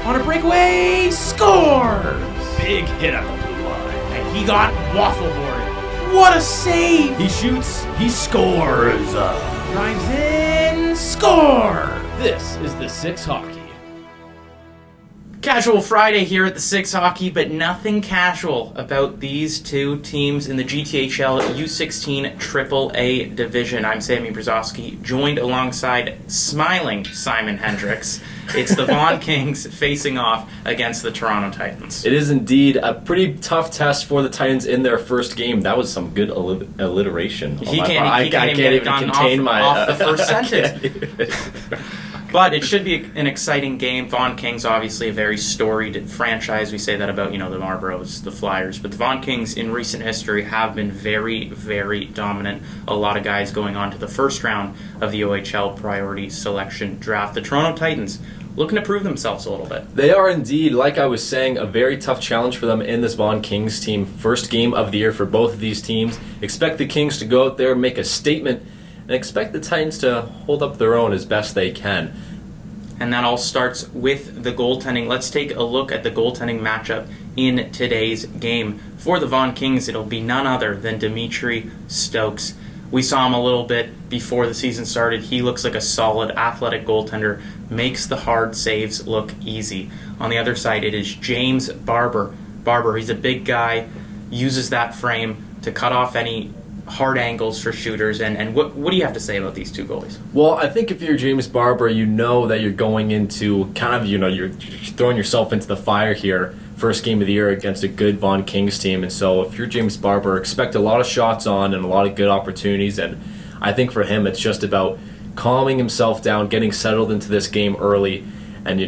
On a breakaway, scores! Big hit at the blue line. And he got waffle boarded. What a save! He shoots, he scores. Drives in, score! This is the 6 Hockey. Casual Friday here at the 6 Hockey, but nothing casual about these two teams in the GTHL U16AAA division. I'm Sammy Brzezowski, joined alongside smiling Simon Hendricks. It's the Vaughan Kings facing off against the Toronto Titans. It is indeed a pretty tough test for the Titans in their first game. That was some good alliteration. He can't even contain off the first sentence. But it should be an exciting game. Vaughan Kings, obviously a very storied franchise. We say that about, the Marlboros, the Flyers. But the Vaughan Kings in recent history have been very, very dominant. A lot of guys going on to the first round of the OHL priority selection draft. The Toronto Titans looking to prove themselves a little bit. They are indeed, like I was saying, a very tough challenge for them in this Vaughan Kings team. First game of the year for both of these teams. Expect the Kings to go out there, make a statement, and expect the Titans to hold up their own as best they can. And that all starts with the goaltending. Let's take a look at the goaltending matchup in today's game. For the Vaughan Kings, it'll be none other than Dimitri Stokes. We saw him a little bit before the season started. He looks like a solid, athletic goaltender, makes the hard saves look easy. On the other side, it is James Barber. Barber, he's a big guy, uses that frame to cut off any hard angles for shooters. And what do you have to say about these two goalies? Well, I think if you're James Barber, you know that you're going into you're throwing yourself into the fire here. First game of the year against a good Vaughan Kings team. And so if you're James Barber, expect a lot of shots on and a lot of good opportunities. And I think for him, it's just about calming himself down, getting settled into this game early, and,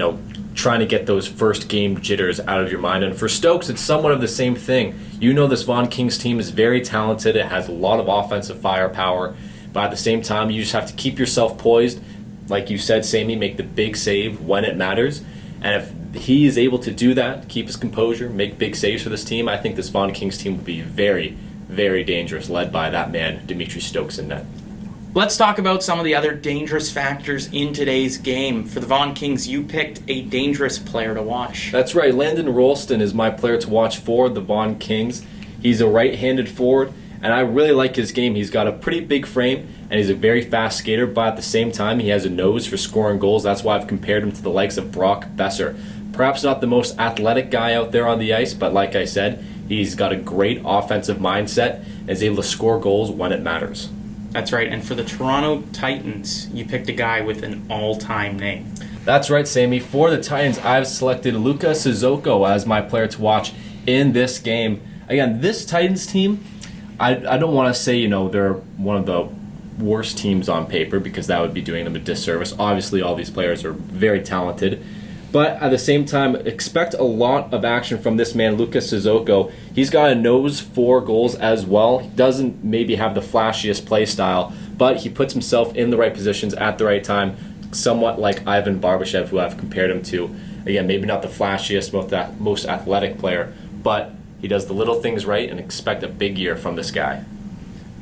trying to get those first game jitters out of your mind. And for Stokes, it's somewhat of the same thing. This Vaughan Kings team is very talented. It has a lot of offensive firepower. But at the same time, you just have to keep yourself poised. Like you said, Sammy, make the big save when it matters. And if he is able to do that, keep his composure, make big saves for this team, I think this Vaughan Kings team will be very, very dangerous, led by that man, Dimitri Stokes in net. Let's talk about some of the other dangerous factors in today's game. For the Vaughan Kings, you picked a dangerous player to watch. That's right. Landon Rolston is my player to watch for the Vaughan Kings. He's a right-handed forward, and I really like his game. He's got a pretty big frame, and he's a very fast skater, but at the same time, he has a nose for scoring goals. That's why I've compared him to the likes of Brock Besser. Perhaps not the most athletic guy out there on the ice, but like I said, he's got a great offensive mindset and is able to score goals when it matters. That's right, and for the Toronto Titans, you picked a guy with an all-time name. That's right, Sammy. For the Titans, I've selected Luka Sissoko as my player to watch in this game. Again, this Titans team, I don't want to say, they're one of the worst teams on paper, because that would be doing them a disservice. Obviously, all these players are very talented. But at the same time, expect a lot of action from this man, Luka Sissoko. He's got a nose for goals as well. He doesn't maybe have the flashiest play style, but he puts himself in the right positions at the right time, somewhat like Ivan Barbashev, who I've compared him to. Again, maybe not the flashiest, most athletic player, but he does the little things right, and expect a big year from this guy.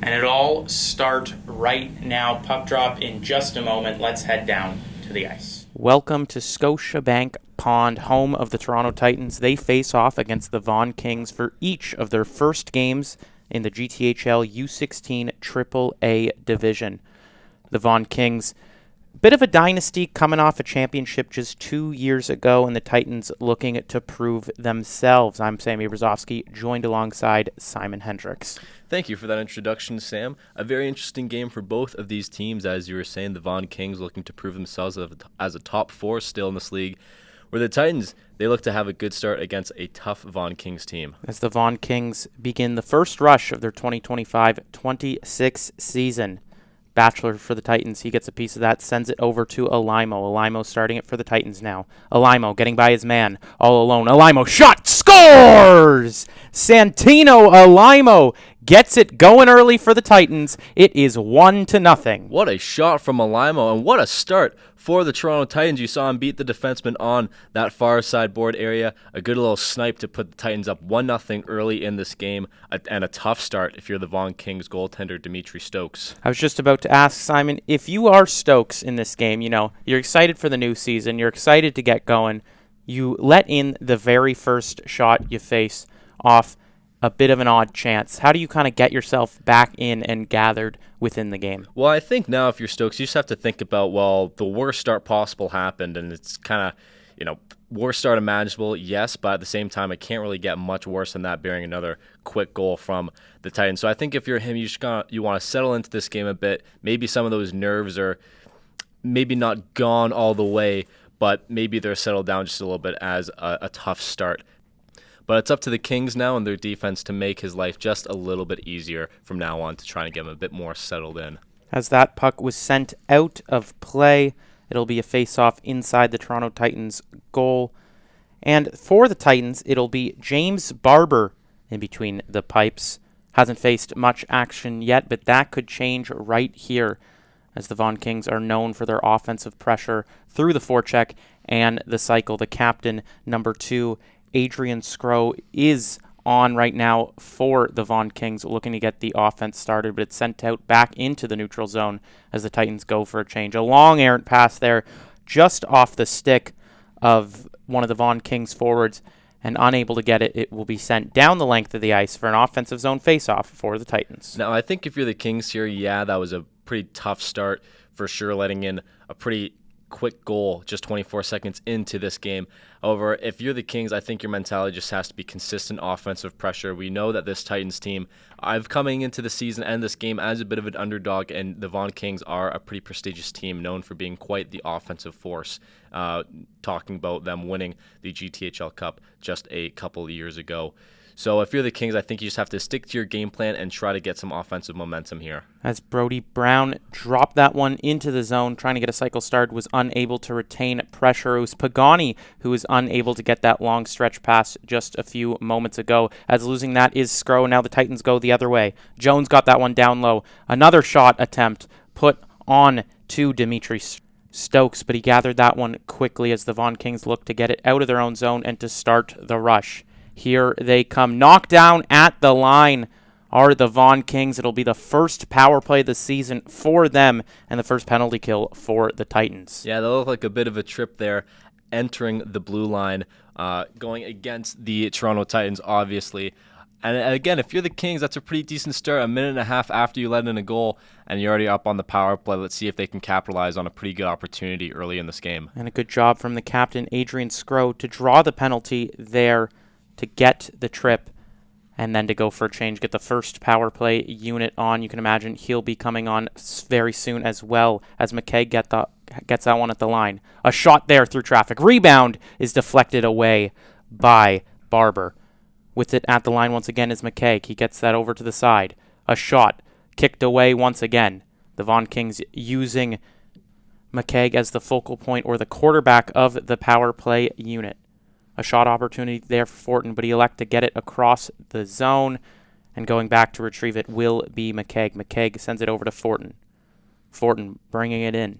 And it all starts right now. Puck drop in just a moment. Let's head down to the ice. Welcome to Scotiabank Pond, home of the Toronto Titans. They face off against the Vaughan Kings for each of their first games in the GTHL U16AAA division. The Vaughan Kings, bit of a dynasty, coming off a championship just 2 years ago, and the Titans looking to prove themselves. I'm Sammy Brzezowski, joined alongside Simon Hendricks. Thank you for that introduction, Sam. A very interesting game for both of these teams. As you were saying, the Vaughan Kings looking to prove themselves as a top four still in this league, where the Titans, they look to have a good start against a tough Vaughan Kings team. As the Vaughan Kings begin the first rush of their 2025-26 season. Bachelor for the Titans, he gets a piece of that, sends it over to Alaimo. Alaimo starting it for the Titans now. Alaimo getting by his man, all alone. Alaimo, shot, scores! Santino Alaimo gets it going early for the Titans. It is 1-0. What a shot from Alaimo, and what a start for the Toronto Titans. You saw him beat the defenseman on that far side board area. A good little snipe to put the Titans up 1-0 early in this game, and a tough start if you're the Vaughan Kings goaltender, Dimitri Stokes. I was just about to ask, Simon, if you are Stokes in this game, you're excited for the new season, you're excited to get going. You let in the very first shot you face off a bit of an odd chance. How do you kind of get yourself back in and gathered within the game? Well, I think now if you're Stokes, you just have to think about, well, the worst start possible happened, and it's kind of, worst start imaginable, yes, but at the same time, it can't really get much worse than that, bearing another quick goal from the Titans. So I think if you're him, you want to settle into this game a bit. Maybe some of those nerves are maybe not gone all the way, but maybe they're settled down just a little bit as a tough start. But it's up to the Kings now and their defense to make his life just a little bit easier from now on to try and get him a bit more settled in. As that puck was sent out of play, it'll be a face-off inside the Toronto Titans goal. And for the Titans, it'll be James Barber in between the pipes. Hasn't faced much action yet, but that could change right here, as the Vaughan Kings are known for their offensive pressure through the forecheck and the cycle. The captain, number 2, Adrian Skro, is on right now for the Vaughan Kings, looking to get the offense started, but it's sent out back into the neutral zone as the Titans go for a change. A long errant pass there, just off the stick of one of the Vaughan Kings forwards, and unable to get it, it will be sent down the length of the ice for an offensive zone faceoff for the Titans. Now, I think if you're the Kings here, that was a pretty tough start for sure, letting in a pretty quick goal just 24 seconds into this game. However, if you're the Kings, I think your mentality just has to be consistent offensive pressure. We know that this Titans team, I've coming into the season and this game as a bit of an underdog, and the Vaughan Kings are a pretty prestigious team known for being quite the offensive force. Talking about them winning the GTHL Cup just a couple of years ago. So if you're the Kings, I think you just have to stick to your game plan and try to get some offensive momentum here. As Brody Brown dropped that one into the zone, trying to get a cycle start, was unable to retain pressure. It was Pagani who was unable to get that long stretch pass just a few moments ago. As losing that is Skro. Now the Titans go the other way. Jones got that one down low. Another shot attempt put on to Dimitri Stokes, but he gathered that one quickly as the Vaughan Kings look to get it out of their own zone and to start the rush. Here they come. Knocked down at the line are the Vaughan Kings. It'll be the first power play this season for them and the first penalty kill for the Titans. Yeah, they look like a bit of a trip there, entering the blue line, going against the Toronto Titans, obviously. And again, if you're the Kings, that's a pretty decent start. A minute and a half after you let in a goal, and you're already up on the power play. Let's see if they can capitalize on a pretty good opportunity early in this game. And a good job from the captain, Adrian Skro, to draw the penalty there, to get the trip, and then to go for a change, get the first power play unit on. You can imagine he'll be coming on very soon as well, as McKay gets that one at the line. A shot there through traffic. Rebound is deflected away by Barber. With it at the line once again is McKay. He gets that over to the side. A shot kicked away once again. The Vaughan Kings using McKay as the focal point or the quarterback of the power play unit. A shot opportunity there for Fortin, but he elects to get it across the zone, and going back to retrieve it will be McKay. McKay sends it over to Fortin. Fortin bringing it in.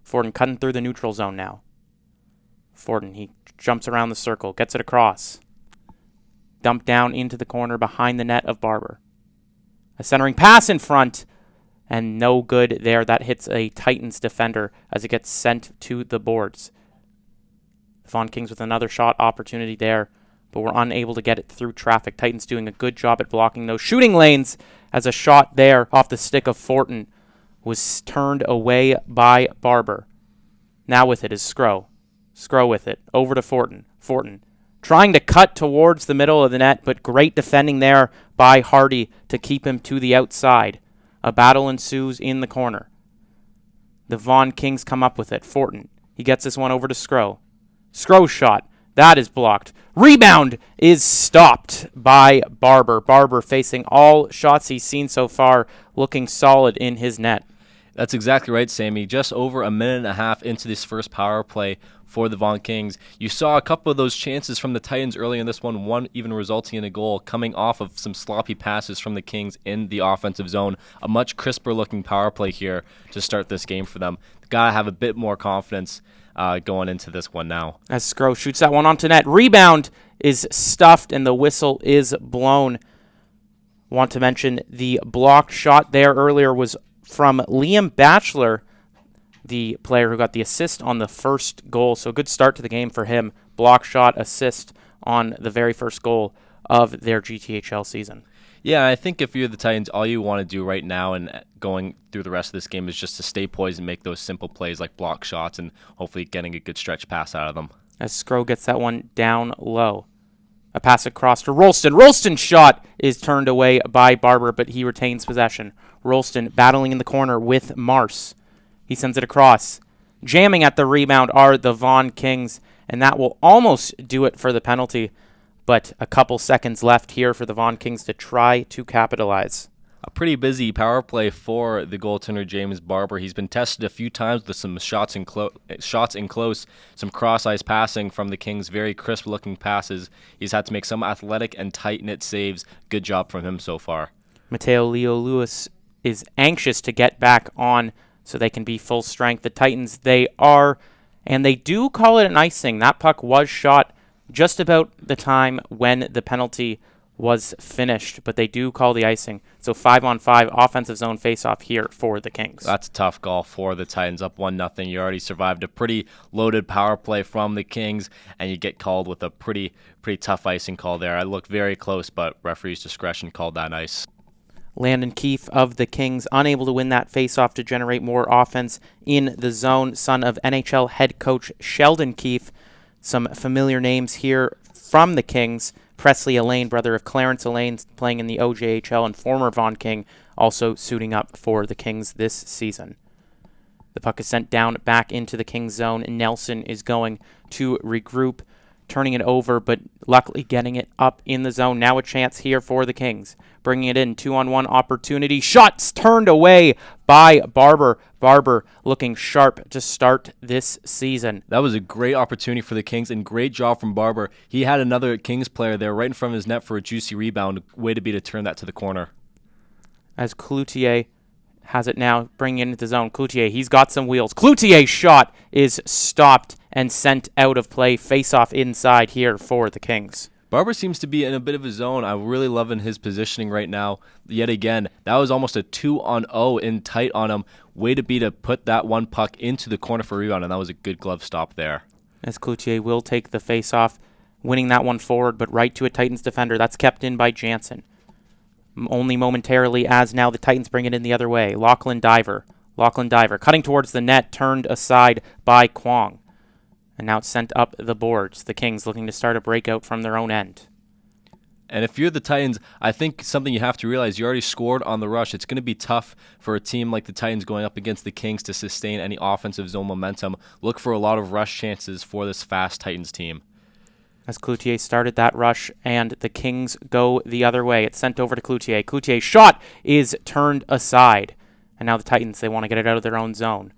Fortin cutting through the neutral zone now. Fortin, he jumps around the circle, gets it across. Dumped down into the corner behind the net of Barber. A centering pass in front, and no good there. That hits a Titans defender as it gets sent to the boards. The Vaughan Kings with another shot opportunity there, but we're unable to get it through traffic. Titans doing a good job at blocking those shooting lanes, as a shot there off the stick of Fortin was turned away by Barber. Now with it is Skro. Skro with it. Over to Fortin. Fortin trying to cut towards the middle of the net, but great defending there by Hardy to keep him to the outside. A battle ensues in the corner. The Vaughan Kings come up with it. Fortin. He gets this one over to Skro. Skro's shot. That is blocked. Rebound is stopped by Barber. Barber facing all shots he's seen so far, looking solid in his net. That's exactly right, Sammy. Just over a minute and a half into this first power play for the Vaughan Kings, you saw a couple of those chances from the Titans early in this one even resulting in a goal coming off of some sloppy passes from the Kings in the offensive zone. A much crisper looking power play here to start this game for them. Got to have a bit more confidence going into this one now. As Skro shoots that one onto net. Rebound is stuffed and the whistle is blown. Want to mention the blocked shot there earlier was from Liam Batchelor, the player who got the assist on the first goal. So good start to the game for him. block shot, assist on the very first goal of their GTHL season. Yeah, I think if you're the Titans, all you want to do right now and going through the rest of this game is just to stay poised and make those simple plays like block shots and hopefully getting a good stretch pass out of them. As Skro gets that one down low. A pass across to Rolston. Rolston's shot is turned away by Barber, but he retains possession. Rolston battling in the corner with Mars. He sends it across. Jamming at the rebound are the Vaughan Kings, and that will almost do it for the penalty. But a couple seconds left here for the Vaughan Kings to try to capitalize. A pretty busy power play for the goaltender James Barber. He's been tested a few times with some shots in close, some cross-ice passing from the Kings, very crisp-looking passes. He's had to make some athletic and tight-knit saves. Good job from him so far. Mateo Leo Lewis is anxious to get back on so they can be full strength. The Titans, they are, and they do call it an icing. That puck was shot just about the time when the penalty was finished, but they do call the icing. So 5-on-5 offensive zone faceoff here for the Kings. That's a tough call for the Titans, up 1-0. You already survived a pretty loaded power play from the Kings, and you get called with a pretty tough icing call there. I looked very close, but referee's discretion called that ice. Landon Keefe of the Kings, unable to win that faceoff to generate more offense in the zone. Son of NHL head coach Sheldon Keefe. Some familiar names here from the Kings. Presley Allain, brother of Clarence Allain, playing in the OJHL, and former Vaughan King, also suiting up for the Kings this season. The puck is sent down back into the Kings zone. Nelson is going to regroup, turning it over, but luckily getting it up in the zone. Now a chance here for the Kings. Bringing it in, 2-on-1 opportunity. Shots turned away by Barber. Barber looking sharp to start this season. That was a great opportunity for the Kings and great job from Barber. He had another Kings player there right in front of his net for a juicy rebound. Way to be to turn that to the corner. As Cloutier has it now, bringing it into the zone. Cloutier, he's got some wheels. Cloutier's shot is stopped and sent out of play. Face-off inside here for the Kings. Barber seems to be in a bit of a zone. I'm really loving his positioning right now. Yet again, that was almost a 2-on-0 in tight on him. Way to be to put that one puck into the corner for a rebound, and that was a good glove stop there. As Cloutier will take the face-off, winning that one forward, but right to a Titans defender. That's kept in by Jansen. Only momentarily, as now the Titans bring it in the other way. Lachlan Diver, cutting towards the net, turned aside by Kwong. And now it's sent up the boards. The Kings looking to start a breakout from their own end. And if you're the Titans, I think something you have to realize, you already scored on the rush. It's going to be tough for a team like the Titans going up against the Kings to sustain any offensive zone momentum. Look for a lot of rush chances for this fast Titans team. As Cloutier started that rush, and the Kings go the other way. It's sent over to Cloutier. Cloutier's shot is turned aside. And now the Titans, they want to get it out of their own zone.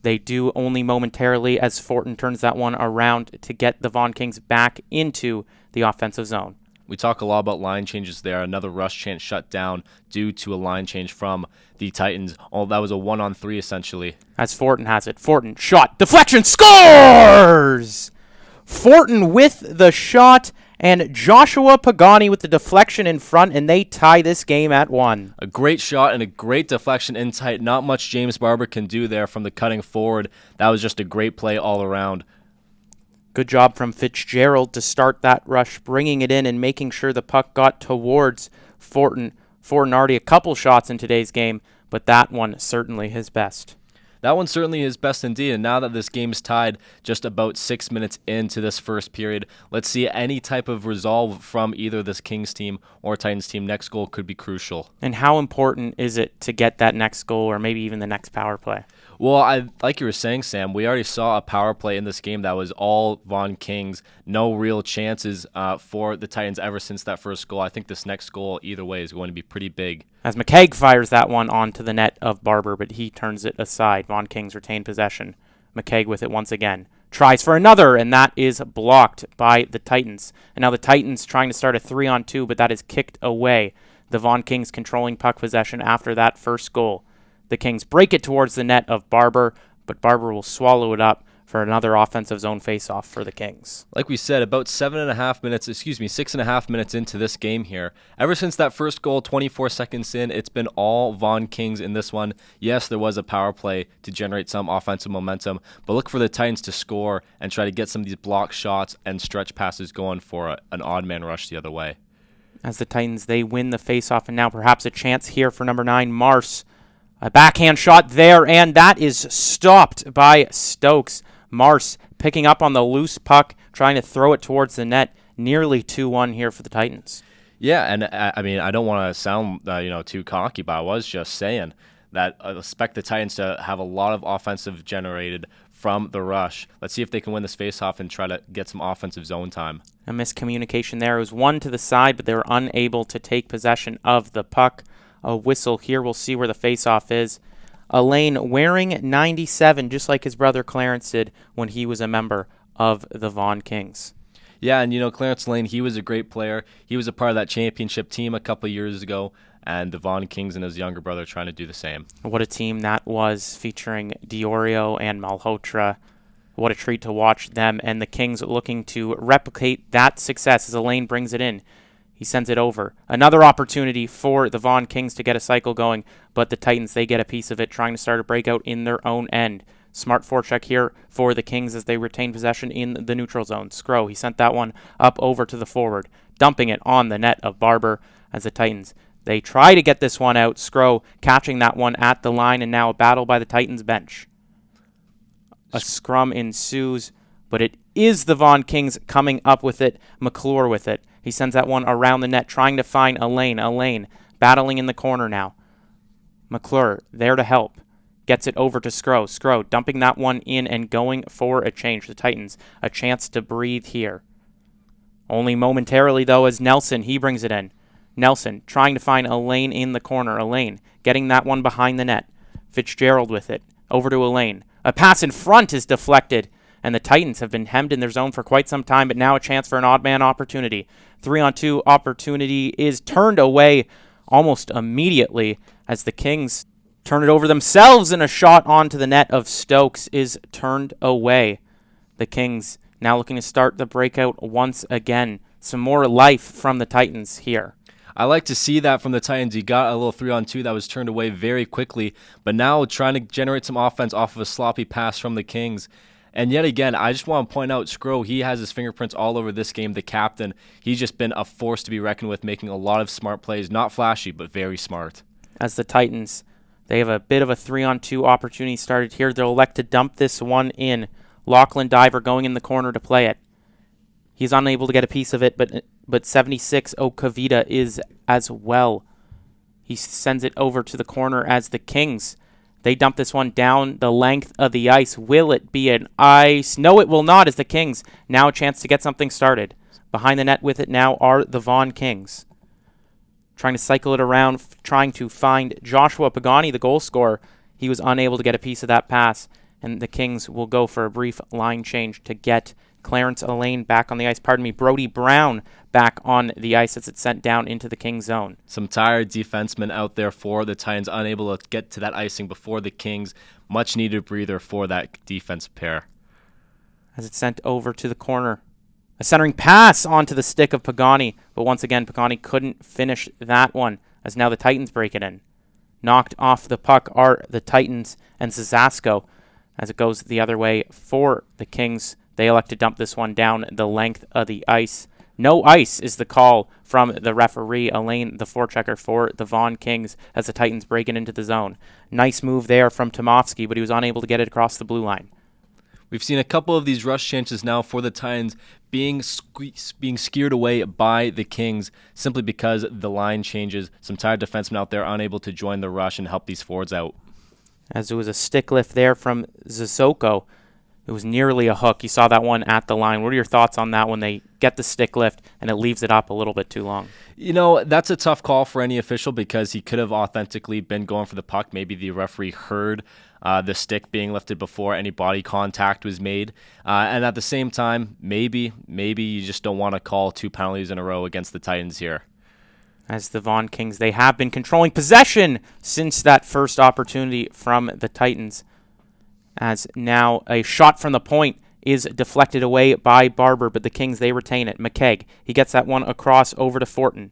They do only momentarily as Fortin turns that one around to get the Vaughan Kings back into the offensive zone. We talk a lot about line changes there. Another rush chance shut down due to a line change from the Titans. Oh, that was a 1-on-3 essentially. As Fortin has it. Fortin, shot, deflection, scores! Fortin with the shot, and Joshua Pagani with the deflection in front, and they tie this game at 1. A great shot and a great deflection in tight. Not much James Barber can do there from the cutting forward. That was just a great play all around. Good job from Fitzgerald to start that rush, bringing it in and making sure the puck got towards Fortin. Fortin already a couple shots in today's game, but that one certainly his best. That one certainly is best indeed, and now that this game is tied just about 6 minutes into this first period, let's see any type of resolve from either this Kings team or Titans team. Next goal could be crucial. And how important is it to get that next goal or maybe even the next power play? Well, like you were saying, Sam, we already saw a power play in this game that was all Vaughan Kings. No real chances for the Titans ever since that first goal. I think this next goal, either way, is going to be pretty big. As McKaig fires that one onto the net of Barber, but he turns it aside. Vaughan Kings retain possession. McKaig with it once again. Tries for another, and that is blocked by the Titans. And now the Titans trying to start a 3-on-2, but that is kicked away. The Vaughan Kings controlling puck possession after that first goal. The Kings break it towards the net of Barber, but Barber will swallow it up for for another offensive zone faceoff for the Kings. Like we said, about 6.5 minutes into this game here. Ever since that first goal, 24 seconds in, it's been all Vaughan Kings in this one. Yes, there was a power play to generate some offensive momentum, but look for the Titans to score and try to get some of these block shots and stretch passes going for an odd man rush the other way. As the Titans, they win the faceoff, and now perhaps a chance here for number 9, Mars. A backhand shot there, and that is stopped by Stokes. Mars picking up on the loose puck, trying to throw it towards the net. Nearly 2-1 here for the Titans. Yeah, and I mean, I don't want to sound too cocky, but I was just saying that I expect the Titans to have a lot of offensive generated from the rush. Let's see if they can win this faceoff and try to get some offensive zone time. A miscommunication there. It was one to the side, but they were unable to take possession of the puck. A whistle here. We'll see where the faceoff is. Alain wearing 97, just like his brother Clarence did when he was a member of the Vaughan Kings. Yeah, and Clarence Lane, he was a great player. He was a part of that championship team a couple of years ago, and the Vaughan Kings and his younger brother trying to do the same. What a team that was, featuring Diorio and Malhotra. What a treat to watch them, and the Kings looking to replicate that success as Alain brings it in. He sends it over. Another opportunity for the Vaughan Kings to get a cycle going, but the Titans, they get a piece of it, trying to start a breakout in their own end. Smart forecheck here for the Kings as they retain possession in the neutral zone. Skro, he sent that one up over to the forward, dumping it on the net of Barber as the Titans. They try to get this one out. Skro catching that one at the line, and now a battle by the Titans bench. A scrum ensues, but it is the Vaughan Kings coming up with it. McClure with it. He sends that one around the net, trying to find Alain. Alain battling in the corner now. McClure there to help. Gets it over to Skro. Skro dumping that one in and going for a change. The Titans, a chance to breathe here. Only momentarily, though, as Nelson, he brings it in. Nelson trying to find Alain in the corner. Alain getting that one behind the net. Fitzgerald with it. Over to Alain. A pass in front is deflected, and the Titans have been hemmed in their zone for quite some time, but now a chance for an odd man opportunity. 3-on-2 opportunity is turned away almost immediately as the Kings turn it over themselves, and a shot onto the net of Stokes is turned away. The Kings now looking to start the breakout once again. Some more life from the Titans here. I like to see that from the Titans. He got a little 3-on-2 that was turned away very quickly, but now trying to generate some offense off of a sloppy pass from the Kings. And yet again, I just want to point out, Skro, he has his fingerprints all over this game, the captain. He's just been a force to be reckoned with, making a lot of smart plays. Not flashy, but very smart. As the Titans, they have a bit of a 3-on-2 opportunity started here. They'll elect to dump this one in. Lachlan Diver going in the corner to play it. He's unable to get a piece of it, but 76 Okavita is as well. He sends it over to the corner as the Kings. They dump this one down the length of the ice. Will it be an ice? No, it will not, as the Kings now a chance to get something started. Behind the net with it now are the Vaughan Kings. Trying to cycle it around, trying to find Joshua Pagani, the goal scorer. He was unable to get a piece of that pass, and the Kings will go for a brief line change to get Clarence Alain back on the ice. Brody Brown back on the ice as it's sent down into the Kings zone. Some tired defensemen out there for the Titans, unable to get to that icing before the Kings. Much needed breather for that defense pair. As it's sent over to the corner. A centering pass onto the stick of Pagani, but once again, Pagani couldn't finish that one, as now the Titans break it in. Knocked off the puck are the Titans and Zazasko, as it goes the other way for the Kings. They elect to dump this one down the length of the ice. No ice is the call from the referee, Alain, the forechecker for the Vaughan Kings, as the Titans break it into the zone. Nice move there from Tomovsky, but he was unable to get it across the blue line. We've seen a couple of these rush chances now for the Titans being skewered away by the Kings simply because the line changes. Some tired defensemen out there unable to join the rush and help these forwards out. As there was a stick lift there from Zizoko. It was nearly a hook. You saw that one at the line. What are your thoughts on that when they get the stick lift and it leaves it up a little bit too long? That's a tough call for any official because he could have authentically been going for the puck. Maybe the referee heard the stick being lifted before any body contact was made. And at the same time, maybe you just don't want to call 2 penalties in a row against the Titans here. As the Vaughan Kings, they have been controlling possession since that first opportunity from the Titans. As now a shot from the point is deflected away by Barber, but the Kings, they retain it. McKegg, he gets that one across over to Fortin.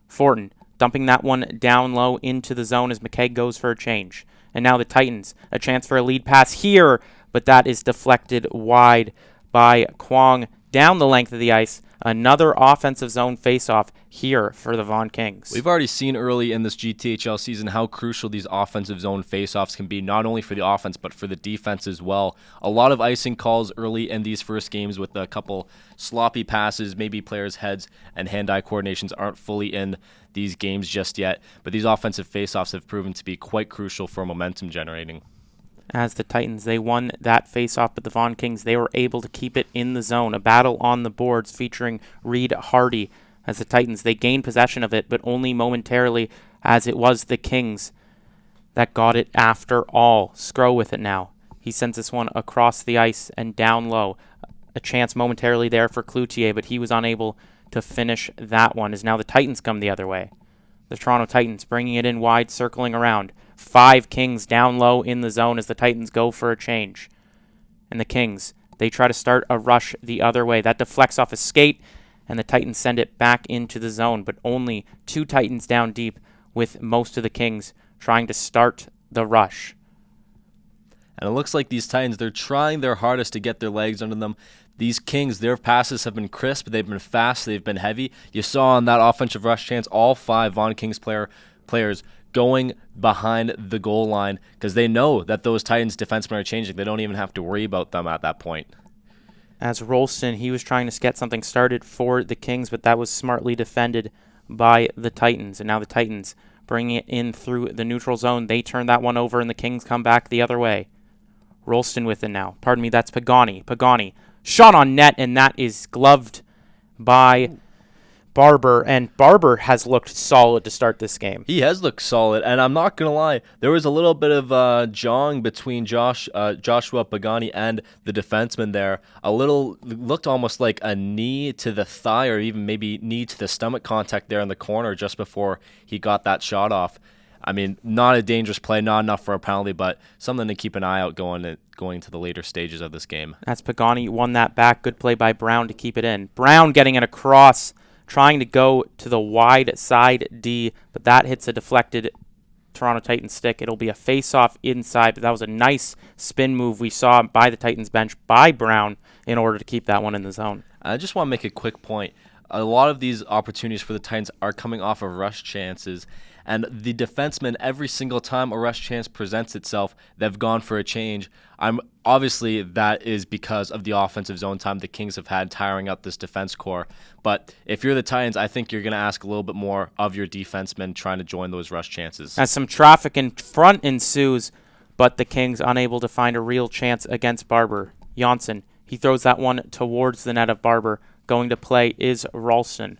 Fortin dumping that one down low into the zone as McKegg goes for a change. And now the Titans, a chance for a lead pass here, but that is deflected wide by Kwong down the length of the ice. Another offensive zone faceoff here for the Vaughan Kings. We've already seen early in this GTHL season how crucial these offensive zone faceoffs can be, not only for the offense but for the defense as well. A lot of icing calls early in these first games with a couple sloppy passes, maybe players' heads and hand-eye coordinations aren't fully in these games just yet, but these offensive faceoffs have proven to be quite crucial for momentum generating. As the Titans, they won that face-off, but the Vaughan Kings, they were able to keep it in the zone. A battle on the boards featuring Reed Hardy. As the Titans, they gained possession of it, but only momentarily, as it was the Kings that got it after all. Scrow with it now. He sends this one across the ice and down low. A chance momentarily there for Cloutier, but he was unable to finish that one, as now the Titans come the other way. The Toronto Titans bringing it in wide, circling around. 5 Kings down low in the zone as the Titans go for a change. And the Kings, they try to start a rush the other way. That deflects off a skate, and the Titans send it back into the zone, but only 2 Titans down deep with most of the Kings trying to start the rush. And it looks like these Titans, they're trying their hardest to get their legs under them. These Kings, their passes have been crisp, they've been fast, they've been heavy. You saw on that offensive rush chance, all 5 Vaughan Kings players going behind the goal line because they know that those Titans defensemen are changing. They don't even have to worry about them at that point. As Rolston, he was trying to get something started for the Kings, but that was smartly defended by the Titans. And now the Titans bringing it in through the neutral zone. They turn that one over, and the Kings come back the other way. Rolston with it now. Pardon me, that's Pagani. Pagani. Shot on net, and that is gloved by Barber, and Barber has looked solid to start this game. He has looked solid, and I'm not going to lie, there was a little bit of jawing between Joshua Pagani and the defenseman there. Looked almost like a knee to the thigh or even maybe knee to the stomach contact there in the corner just before he got that shot off. I mean, not a dangerous play, not enough for a penalty, but something to keep an eye out going to the later stages of this game. That's Pagani, won that back. Good play by Brown to keep it in. Brown getting it across, trying to go to the wide side D, but that hits a deflected Toronto Titans stick. It'll be a face-off inside, but that was a nice spin move we saw by the Titans bench by Brown in order to keep that one in the zone. I just want to make a quick point. A lot of these opportunities for the Titans are coming off of rush chances, and the defensemen, every single time a rush chance presents itself, they've gone for a change. Obviously, that is because of the offensive zone time the Kings have had tiring out this defense core. But if you're the Titans, I think you're going to ask a little bit more of your defensemen trying to join those rush chances. As some traffic in front ensues, but the Kings unable to find a real chance against Barber. Janssen, he throws that one towards the net of Barber. Going to play is Ralston.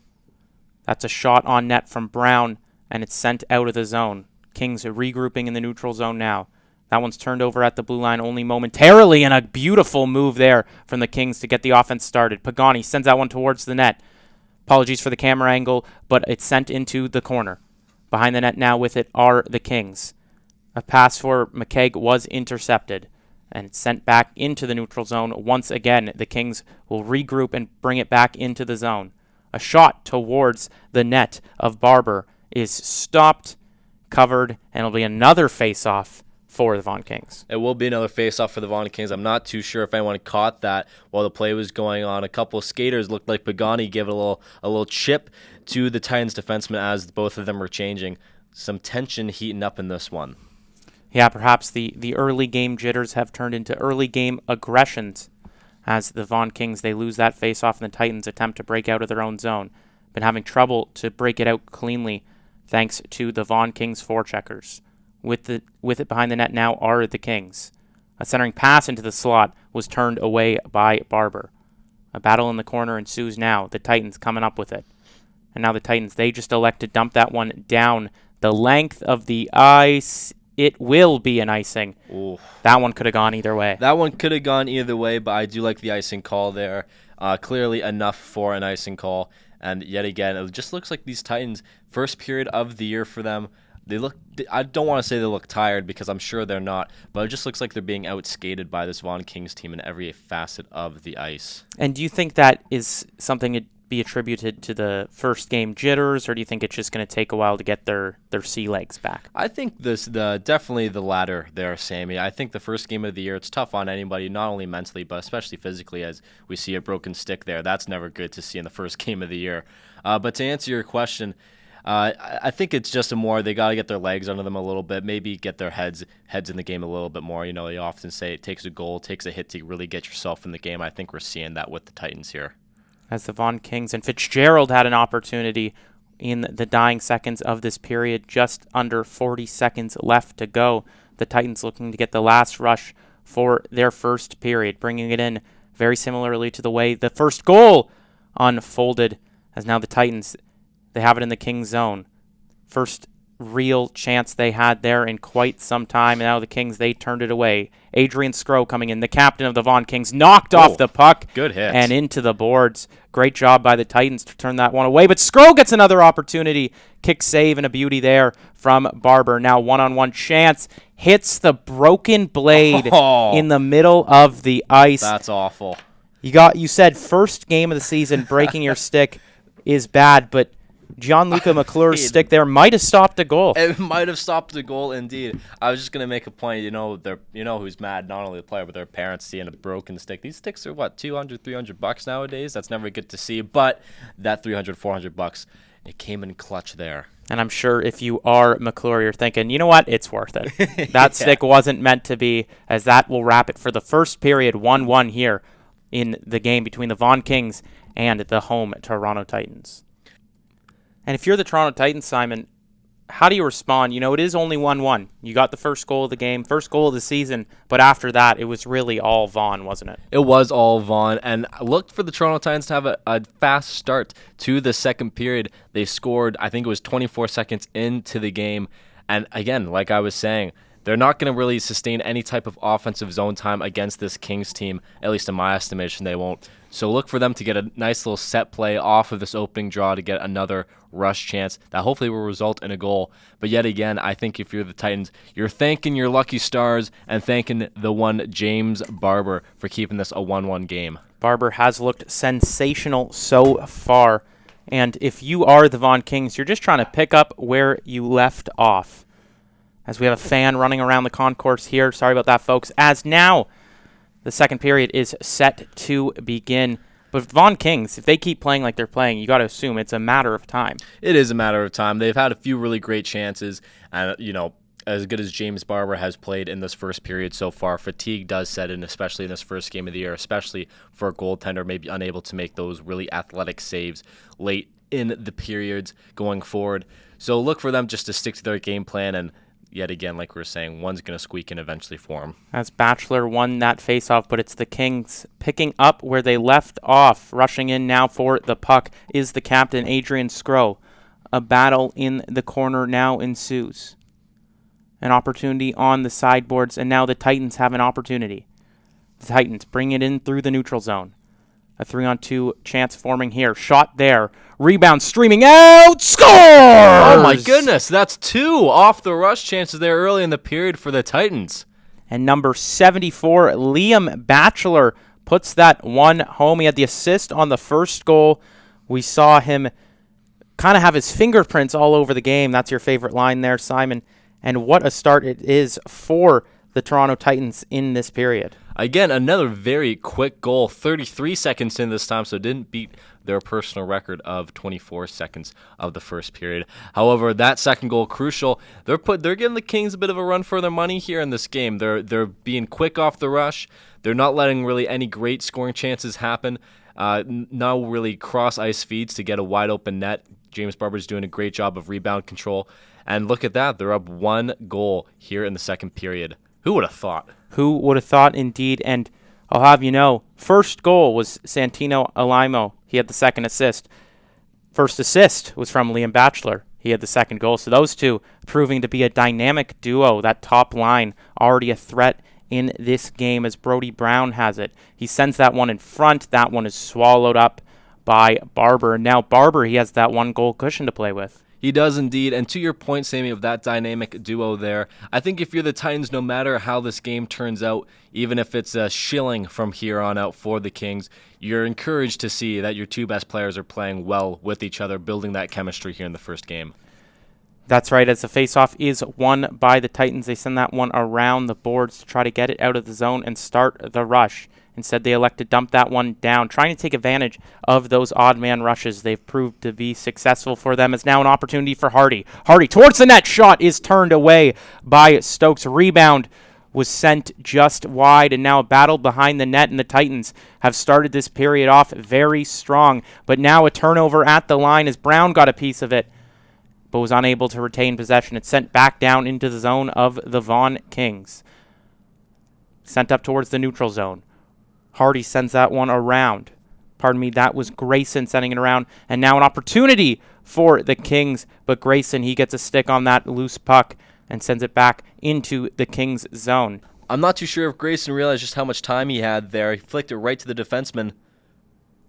That's a shot on net from Brown, and it's sent out of the zone. Kings are regrouping in the neutral zone now. That one's turned over at the blue line only momentarily, and a beautiful move there from the Kings to get the offense started. Pagani sends that one towards the net. Apologies for the camera angle, but it's sent into the corner. Behind the net now with it are the Kings. A pass for McKegg was intercepted, and it's sent back into the neutral zone. Once again, the Kings will regroup and bring it back into the zone. A shot towards the net of Barber is stopped, covered, and it'll be another face-off for the Vaughan Kings. It will be another face-off for the Vaughan Kings. I'm not too sure if anyone caught that while the play was going on. A couple of skaters looked like Pagani gave it a little chip to the Titans defenseman as both of them were changing. Some tension heating up in this one. Yeah, perhaps the early game jitters have turned into early game aggressions as the Vaughan Kings, they lose that face-off and the Titans attempt to break out of their own zone. Been having trouble to break it out cleanly thanks to the Vaughan Kings forecheckers. With it behind the net now are the Kings. A centering pass into the slot was turned away by Barber. A battle in the corner ensues now. The Titans coming up with it. And now the Titans, they just elect to dump that one down the length of the ice. It will be an icing. Ooh. That one could have gone either way. That one could have gone either way, but I do like the icing call there. Clearly enough for an icing call. And yet again, it just looks like these Titans, first period of the year for them, I don't want to say they look tired because I'm sure they're not, but it just looks like they're being outskated by this Vaughan Kings team in every facet of the ice. And do you think that is something to be attributed to the first game jitters, or do you think it's just going to take a while to get their sea legs back? I think definitely the latter there, Sammy. I think the first game of the year, it's tough on anybody, not only mentally, but especially physically, as we see a broken stick there. That's never good to see in the first game of the year. But to answer your question, I think it's just they got to get their legs under them a little bit, maybe get their heads in the game a little bit more. They often say it takes a goal, takes a hit to really get yourself in the game. I think we're seeing that with the Titans here. As the Vaughan Kings and Fitzgerald had an opportunity in the dying seconds of this period, just under 40 seconds left to go. The Titans looking to get the last rush for their first period, bringing it in very similarly to the way the first goal unfolded, as now the Titans, they have it in the Kings zone. First real chance they had there in quite some time. And now the Kings, they turned it away. Adrian Skro coming in, the captain of the Vaughan Kings, knocked off the puck. Good hit. And into the boards. Great job by the Titans to turn that one away. But Skro gets another opportunity. Kick save and a beauty there from Barber. Now one-on-one chance. Hits the broken blade in the middle of the ice. That's awful. You said first game of the season, breaking your stick is bad, but Gianluca McClure's stick there might have stopped a goal. It might have stopped a goal, indeed. I was just going to make a point. Who's mad, not only the player, but their parents seeing a broken stick. These sticks are, $200, $300 nowadays? That's never good to see. But that $300, $400, it came in clutch there. And I'm sure if you are McClure, you're thinking, you know what? It's worth it. That stick wasn't meant to be, as that will wrap it for the first period, 1-1 here in the game between the Vaughan Kings and the home Toronto Titans. And if you're the Toronto Titans, Simon, how do you respond? It is only 1-1. You got the first goal of the game, first goal of the season, but after that, it was really all Vaughan, wasn't it? It was all Vaughan, and I looked for the Toronto Titans to have a fast start to the second period. They scored, I think it was 24 seconds into the game, and again, like I was saying, they're not going to really sustain any type of offensive zone time against this Kings team, at least in my estimation, they won't. So look for them to get a nice little set play off of this opening draw to get another rush chance that hopefully will result in a goal. But yet again, I think if you're the Titans, you're thanking your lucky stars and thanking the one James Barber for keeping this a 1-1 game. Barber has looked sensational so far. And if you are the Vaughan Kings, you're just trying to pick up where you left off. As we have a fan running around the concourse here. Sorry about that, folks. As now the second period is set to begin. But Vaughan Kings, if they keep playing like they're playing, you got to assume it's a matter of time. It is a matter of time. They've had a few really great chances. And, as good as James Barber has played in this first period so far, fatigue does set in, especially in this first game of the year, especially for a goaltender maybe unable to make those really athletic saves late in the periods going forward. So look for them just to stick to their game plan, and yet again, like we were saying, one's going to squeak in eventually for him. As Batchelor won that faceoff, but it's the Kings picking up where they left off. Rushing in now for the puck is the captain, Adrian Skro. A battle in the corner now ensues. An opportunity on the sideboards, and now the Titans have an opportunity. The Titans bring it in through the neutral zone. A 3-on-2 chance forming here. Shot there. Rebound streaming out. Scores! Oh my goodness, that's 2 off the rush chances there early in the period for the Titans. And number 74, Liam Batchelor, puts that one home. He had the assist on the first goal. We saw him kind of have his fingerprints all over the game. That's your favorite line there, Simon. And what a start it is for the Toronto Titans in this period. Again, another very quick goal, 33 seconds in this time, so it didn't beat their personal record of 24 seconds of the first period. However, that second goal, crucial. They're giving the Kings a bit of a run for their money here in this game. They're being quick off the rush. They're not letting really any great scoring chances happen. No really cross-ice feeds to get a wide-open net. James Barber's doing a great job of rebound control. And look at that. They're up 1 goal here in the second period. Who would have thought? Who would have thought, indeed. And I'll have you know, first goal was Santino Alaimo. He had the second assist. First assist was from Liam Batchelor. He had the second goal. So those two proving to be a dynamic duo. That top line already a threat in this game as Brody Brown has it. He sends that one in front. That one is swallowed up by Barber. And now Barber, he has that 1 goal cushion to play with. He does indeed. And to your point, Sammy, of that dynamic duo there, I think if you're the Titans, no matter how this game turns out, even if it's a shilling from here on out for the Kings, you're encouraged to see that your two best players are playing well with each other, building that chemistry here in the first game. That's right. As the faceoff is won by the Titans, they send that one around the boards to try to get it out of the zone and start the rush. Instead, they elect to dump that one down, trying to take advantage of those odd man rushes. They've proved to be successful for them. It's now an opportunity for Hardy. Hardy towards the net. Shot is turned away by Stokes. Rebound was sent just wide, and now a battle behind the net, and the Titans have started this period off very strong. But now a turnover at the line as Brown got a piece of it, but was unable to retain possession. It's sent back down into the zone of the Vaughan Kings. Sent up towards the neutral zone. Hardy sends that one around. Pardon me, that was Grayson sending it around. And now an opportunity for the Kings. But Grayson, he gets a stick on that loose puck and sends it back into the Kings zone. I'm not too sure if Grayson realized just how much time he had there. He flicked it right to the defenseman.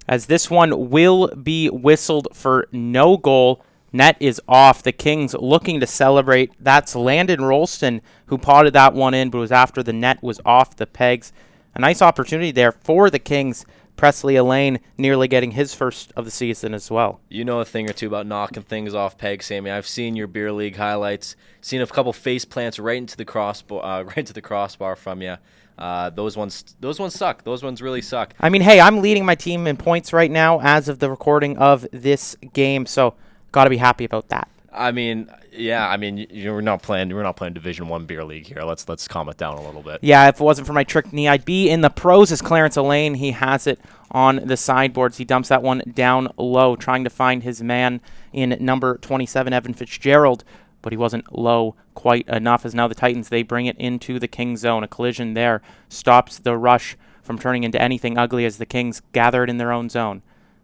As this one will be whistled for no goal. Net is off. The Kings looking to celebrate. That's Landon Rolston who potted that one in, but it was after the net was off the pegs. A nice opportunity there for the Kings. Presley Elaine nearly getting his first of the season as well. You know a thing or two about knocking things off pegs, Sammy. I've seen your beer league highlights, seen a couple face plants right into the crossbar from you. Those ones suck. Those ones really suck. I mean, hey, I'm leading my team in points right now as of the recording of this game, so got to be happy about that. I mean, yeah. I mean, we're not playing Division I beer league here. Let's calm it down a little bit. Yeah, if it wasn't for my trick knee, I'd be in the pros. As Clarence Elaine, he has it on the sideboards. He dumps that one down low, trying to find his man in number 27, Evan Fitzgerald, but he wasn't low quite enough. As now the Titans, they bring it into the Kings zone. A collision there stops the rush from turning into anything ugly as the Kings gather it in their own zone.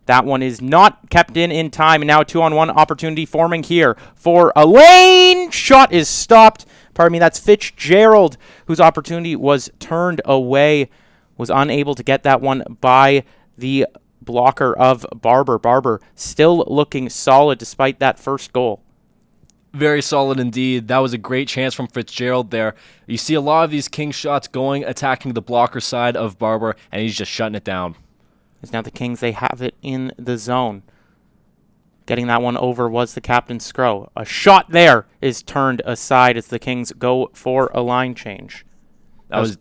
That one is not kept in time, and now a 2-on-1 opportunity forming here for Elaine. Shot is stopped. Pardon me, that's Fitzgerald, whose opportunity was turned away, was unable to get that one by the blocker of Barber. Barber still looking solid despite that first goal. Very solid indeed. That was a great chance from Fitzgerald there. You see a lot of these King shots attacking the blocker side of Barber, and he's just shutting it down. As now the Kings, they have it in the zone. Getting that one over was the captain Scrow. A shot there is turned aside as the Kings go for a line change. I was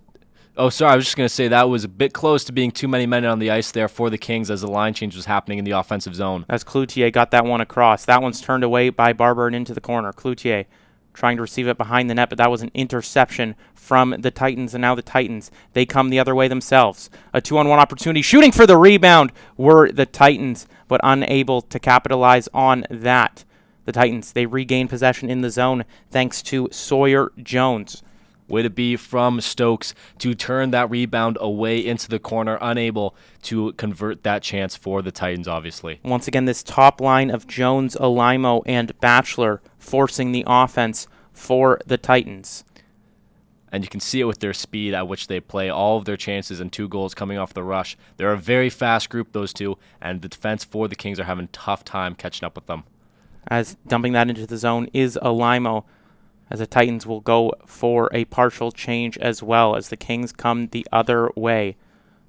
just going to say that was a bit close to being too many men on the ice there for the Kings as the line change was happening in the offensive zone. As Cloutier got that one across. That one's turned away by Barber and into the corner. Cloutier trying to receive it behind the net, but that was an interception from the Titans, and now the Titans, they come the other way themselves. A 2-on-1 opportunity. Shooting for the rebound were the Titans, but unable to capitalize on that. The Titans, they regain possession in the zone thanks to Sawyer Jones. Way to be from Stokes to turn that rebound away into the corner, unable to convert that chance for the Titans, obviously. Once again, this top line of Jones, Alaimo, and Batchelor forcing the offense for the Titans. And you can see it with their speed at which they play, all of their chances and 2 goals coming off the rush. They're a very fast group, those two, and the defense for the Kings are having a tough time catching up with them. As dumping that into the zone is Alaimo, as the Titans will go for a partial change as well as the Kings come the other way.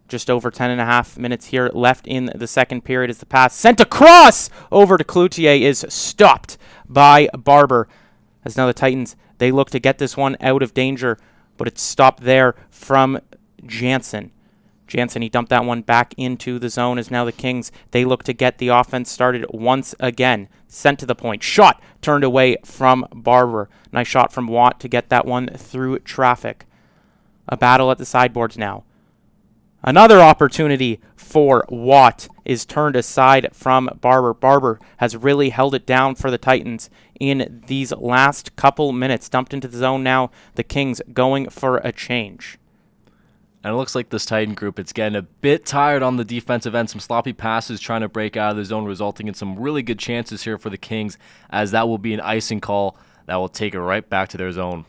Just over 10.5 minutes here left in the second period as the pass sent across over to Cloutier is stopped by Barber. As now the Titans, they look to get this one out of danger, but it's stopped there from Jansen. Jansen, he dumped that one back into the zone as now the Kings, they look to get the offense started once again. Sent to the point. Shot turned away from Barber. Nice shot from Watt to get that one through traffic. A battle at the sideboards now. Another opportunity for Watt is turned aside from Barber. Barber has really held it down for the Titans in these last couple minutes. Dumped into the zone now. The Kings going for a change. And it looks like this Titan group, it's getting a bit tired on the defensive end. Some sloppy passes trying to break out of the zone, resulting in some really good chances here for the Kings, as that will be an icing call that will take it right back to their zone.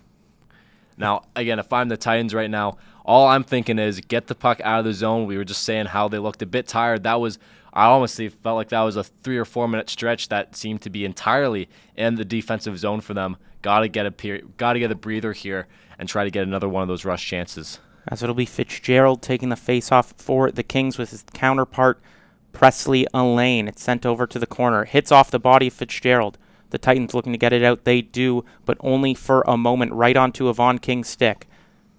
Now, again, if I'm the Titans right now, All I'm thinking is get the puck out of the zone. We were just saying how they looked a bit tired. I honestly felt like that was a 3 or 4 minute stretch that seemed to be entirely in the defensive zone for them. Got to get a breather here and try to get another one of those rush chances. As it'll be Fitzgerald taking the face-off for the Kings with his counterpart, Presley Allain. It's sent over to the corner. Hits off the body of Fitzgerald. The Titans looking to get it out. They do, but only for a moment, right onto a Vaughan King stick.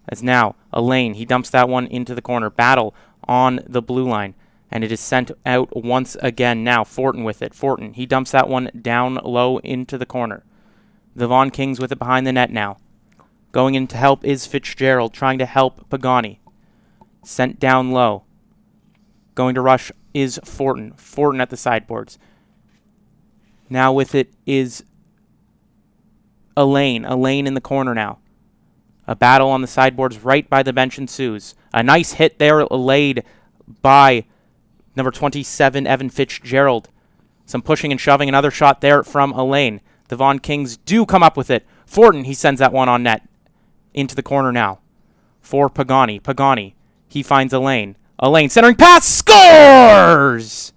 As now, Allain, he dumps that one into the corner. Battle on the blue line. And it is sent out once again. Now, Fortin with it. Fortin, he dumps that one down low into the corner. The Vaughan Kings with it behind the net now. Going in to help is Fitzgerald, trying to help Pagani. Sent down low. Going to rush is Fortin. Fortin at the sideboards. Now with it is Allain. Allain in the corner now. A battle on the sideboards right by the bench ensues. A nice hit there laid by number 27, Evan Fitzgerald. Some pushing and shoving. Another shot there from Allain. The Vaughan Kings do come up with it. Fortin, he sends that one on net. Into the corner now. For Pagani. Pagani, he finds Allain. Allain centering pass. Scores!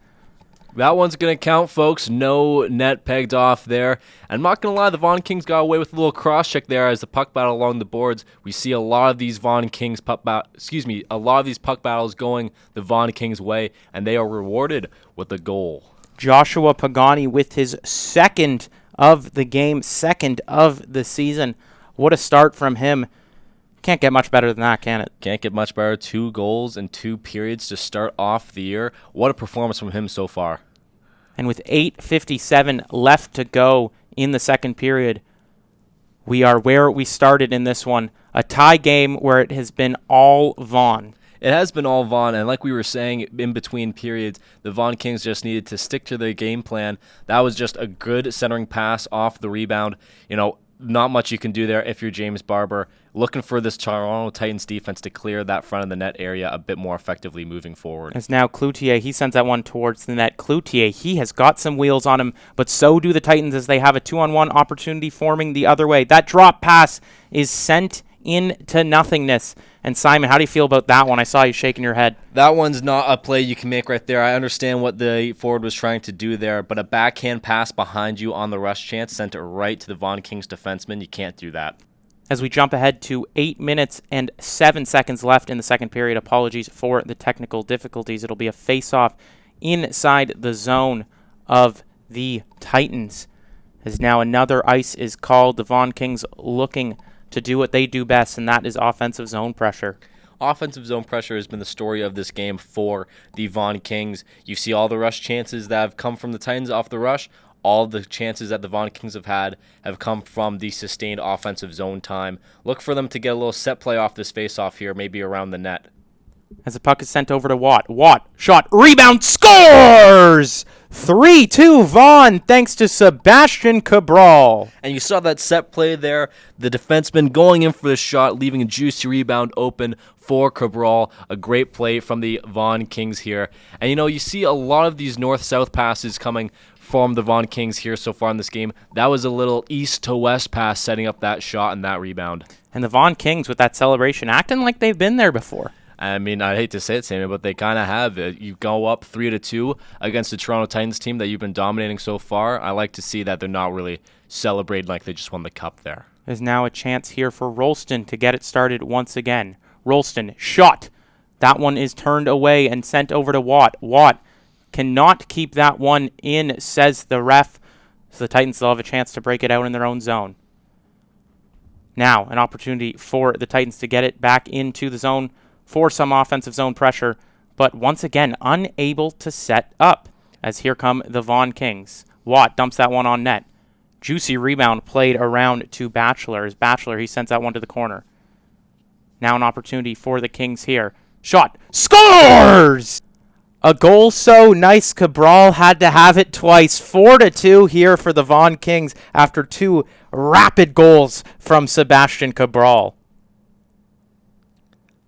That one's going to count, folks. No net pegged off there. I'm not going to lie, the Vaughan Kings got away with a little cross-check there as the puck battle along the boards. We see a lot of these puck battles going the Vaughan Kings' way, and they are rewarded with a goal. Joshua Pagani with his second of the game, second of the season. What a start from him. Can't get much better than that, can it? Can't get much better. 2 goals in 2 periods to start off the year. What a performance from him so far. And with 8:57 left to go in the second period, we are where we started in this one. A tie game where it has been all Vaughan. It has been all Vaughan, and like we were saying in between periods, the Vaughan Kings just needed to stick to their game plan. That was just a good centering pass off the rebound. Not much you can do there if you're James Barber. Looking for this Toronto Titans defense to clear that front of the net area a bit more effectively moving forward. As now Cloutier, he sends that one towards the net. Cloutier, he has got some wheels on him, but so do the Titans as they have a 2-on-1 opportunity forming the other way. That drop pass is sent into nothingness. And Simon, how do you feel about that one? I saw you shaking your head. That one's not a play you can make right there. I understand what the forward was trying to do there, but a backhand pass behind you on the rush chance sent it right to the Vaughan Kings defenseman. You can't do that. As we jump ahead to 8 minutes and 7 seconds left in the second period, apologies for the technical difficulties. It'll be a face-off inside the zone of the Titans. As now another ice is called. The Vaughan Kings looking to do what they do best, and that is offensive zone pressure. Offensive zone pressure has been the story of this game for the Vaughan Kings. You see all the rush chances that have come from the Titans off the rush. All the chances that the Vaughan Kings have had have come from the sustained offensive zone time. Look for them to get a little set play off this face-off here, maybe around the net. As the puck is sent over to Watt. Watt, shot, rebound, scores! 3-2 Vaughan, thanks to Sebastian Cabral. And you saw that set play there. The defenseman going in for the shot, leaving a juicy rebound open for Cabral. A great play from the Vaughan Kings here. And you see a lot of these north-south passes coming from the Vaughan Kings here so far in this game. That was a little east to west pass setting up that shot and that rebound. And the Vaughan Kings with that celebration acting like they've been there before. I mean, I hate to say it, Sammy, but they kind of have. You go up 3-2 against the Toronto Titans team that you've been dominating so far. I like to see that they're not really celebrating like they just won the cup there. There's now a chance here for Rolston to get it started once again. Rolston, shot. That one is turned away and sent over to Watt. Watt cannot keep that one in, says the ref. So the Titans will have a chance to break it out in their own zone. Now, an opportunity for the Titans to get it back into the zone for some offensive zone pressure, but once again, unable to set up, as here come the Vaughan Kings. Watt dumps that one on net. Juicy rebound played around to Batchelor. As Batchelor, he sends that one to the corner. Now an opportunity for the Kings here. Shot. Scores! A goal so nice, Cabral had to have it twice. 4-2 here for the Vaughan Kings after 2 rapid goals from Sebastian Cabral.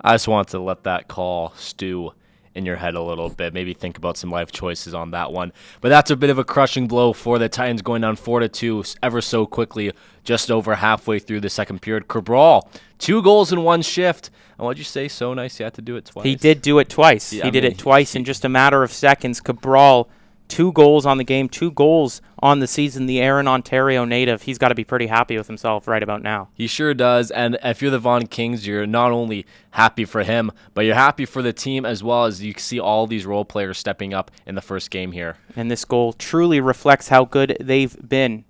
I just wanted to let that call stew in your head a little bit. Maybe think about some life choices on that one. But that's a bit of a crushing blow for the Titans, going down 4-2 ever so quickly, just over halfway through the second period. Cabral, 2 goals in one shift. And what'd you say? So nice you had to do it twice. He did do it twice. Yeah, he did it twice in just a matter of seconds. Cabral, 2 goals on the game, 2 goals on the season. The Erin, Ontario native, he's got to be pretty happy with himself right about now. He sure does. And if you're the Vaughan Kings, you're not only happy for him, but you're happy for the team as well, as you see all these role players stepping up in the first game here. And this goal truly reflects how good they've been.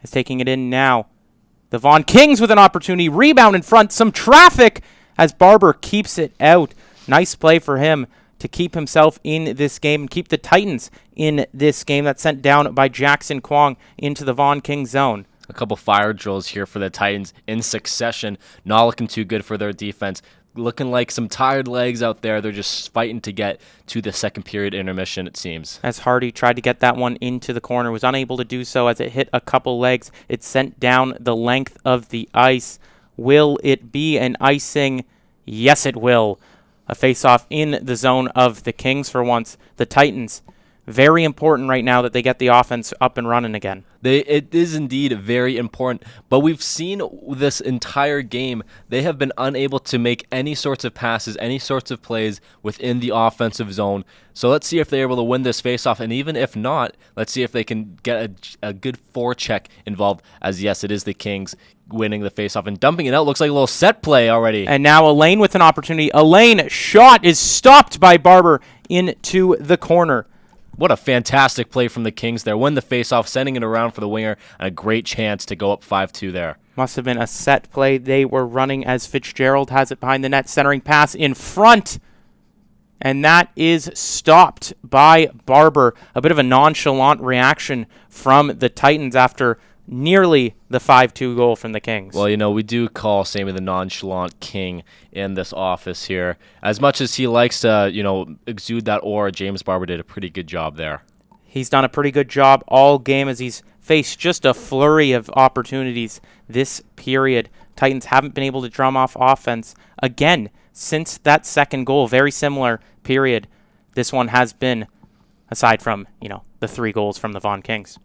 Is taking it in now. The Vaughan Kings with an opportunity. Rebound in front. Some traffic as Barber keeps it out. Nice play for him to keep himself in this game and keep the Titans in this game. That's sent down by Jackson Kwong into the Vaughan Kings zone. A couple fire drills here for the Titans in succession. Not looking too good for their defense. Looking like some tired legs out there. They're just fighting to get to the second period intermission, it seems. As Hardy tried to get that one into the corner, was unable to do so as it hit a couple legs. It sent down the length of the ice. Will it be an icing? Yes, it will. A face-off in the zone of the Kings for once. The Titans, very important right now that they get the offense up and running again. It is indeed very important, but we've seen this entire game, they have been unable to make any sorts of passes, any sorts of plays within the offensive zone. So let's see if they're able to win this faceoff, and even if not, let's see if they can get a good forecheck involved, as yes, it is the Kings winning the faceoff and dumping it out. Looks like a little set play already. And now Elaine with an opportunity. Elaine shot is stopped by Barber into the corner. What a fantastic play from the Kings there. Win the faceoff, sending it around for the winger, and a great chance to go up 5-2 there. Must have been a set play they were running as Fitzgerald has it behind the net. Centering pass in front. And that is stopped by Barber. A bit of a nonchalant reaction from the Titans after nearly the 5-2 goal from the Kings. Well, you know, we do call Sammy the nonchalant king in this office here. As much as he likes to, exude that aura, James Barber did a pretty good job there. He's done a pretty good job all game as he's faced just a flurry of opportunities this period. Titans haven't been able to drum off offense again since that second goal. Very similar period. This one has been, aside from, the 3 goals from the Vaughan Kings.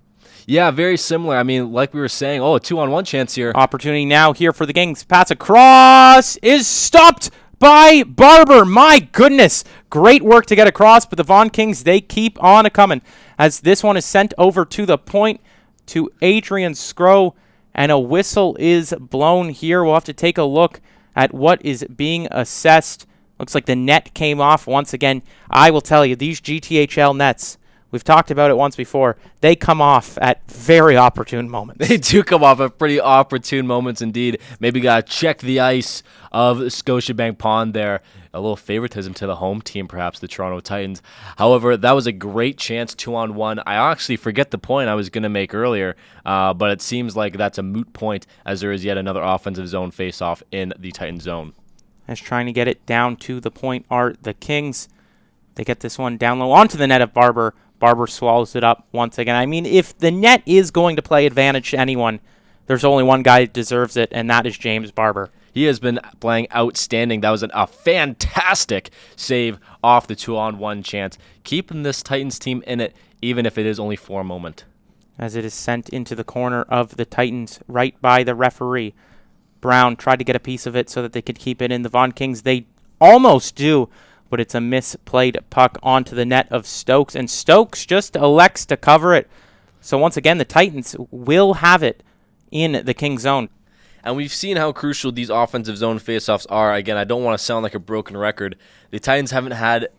Yeah, very similar. I mean, like we were saying, a 2-on-1 chance here. Opportunity now here for the Kings. Pass across is stopped by Barber. My goodness. Great work to get across, but the Vaughan Kings, they keep on a-coming as this one is sent over to the point to Adrian Scrow, and a whistle is blown here. We'll have to take a look at what is being assessed. Looks like the net came off once again. I will tell you, these GTHL nets, we've talked about it once before. They come off at very opportune moments. They do come off at pretty opportune moments indeed. Maybe got to check the ice of Scotiabank Pond there. A little favoritism to the home team, perhaps, the Toronto Titans. However, that was a great chance, 2-on-1. I actually forget the point I was going to make earlier, but it seems like that's a moot point as there is yet another offensive zone face-off in the Titan zone. As trying to get it down to the point are the Kings. They get this one down low onto the net of Barber. Barber swallows it up once again. I mean, if the net is going to play advantage to anyone, there's only one guy that deserves it, and that is James Barber. He has been playing outstanding. That was a fantastic save off the 2-on-1 chance, keeping this Titans team in it, even if it is only for a moment. As it is sent into the corner of the Titans, right by the referee. Brown tried to get a piece of it so that they could keep it in. The Vaughan Kings, they almost do, but it's a misplayed puck onto the net of Stokes, and Stokes just elects to cover it. So once again, the Titans will have it in the King zone. And we've seen how crucial these offensive zone faceoffs are. Again, I don't want to sound like a broken record. The Titans haven't had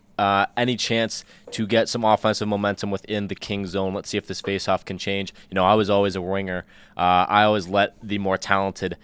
any chance to get some offensive momentum within the King zone. Let's see if this faceoff can change. I was always a winger. I always let the more talented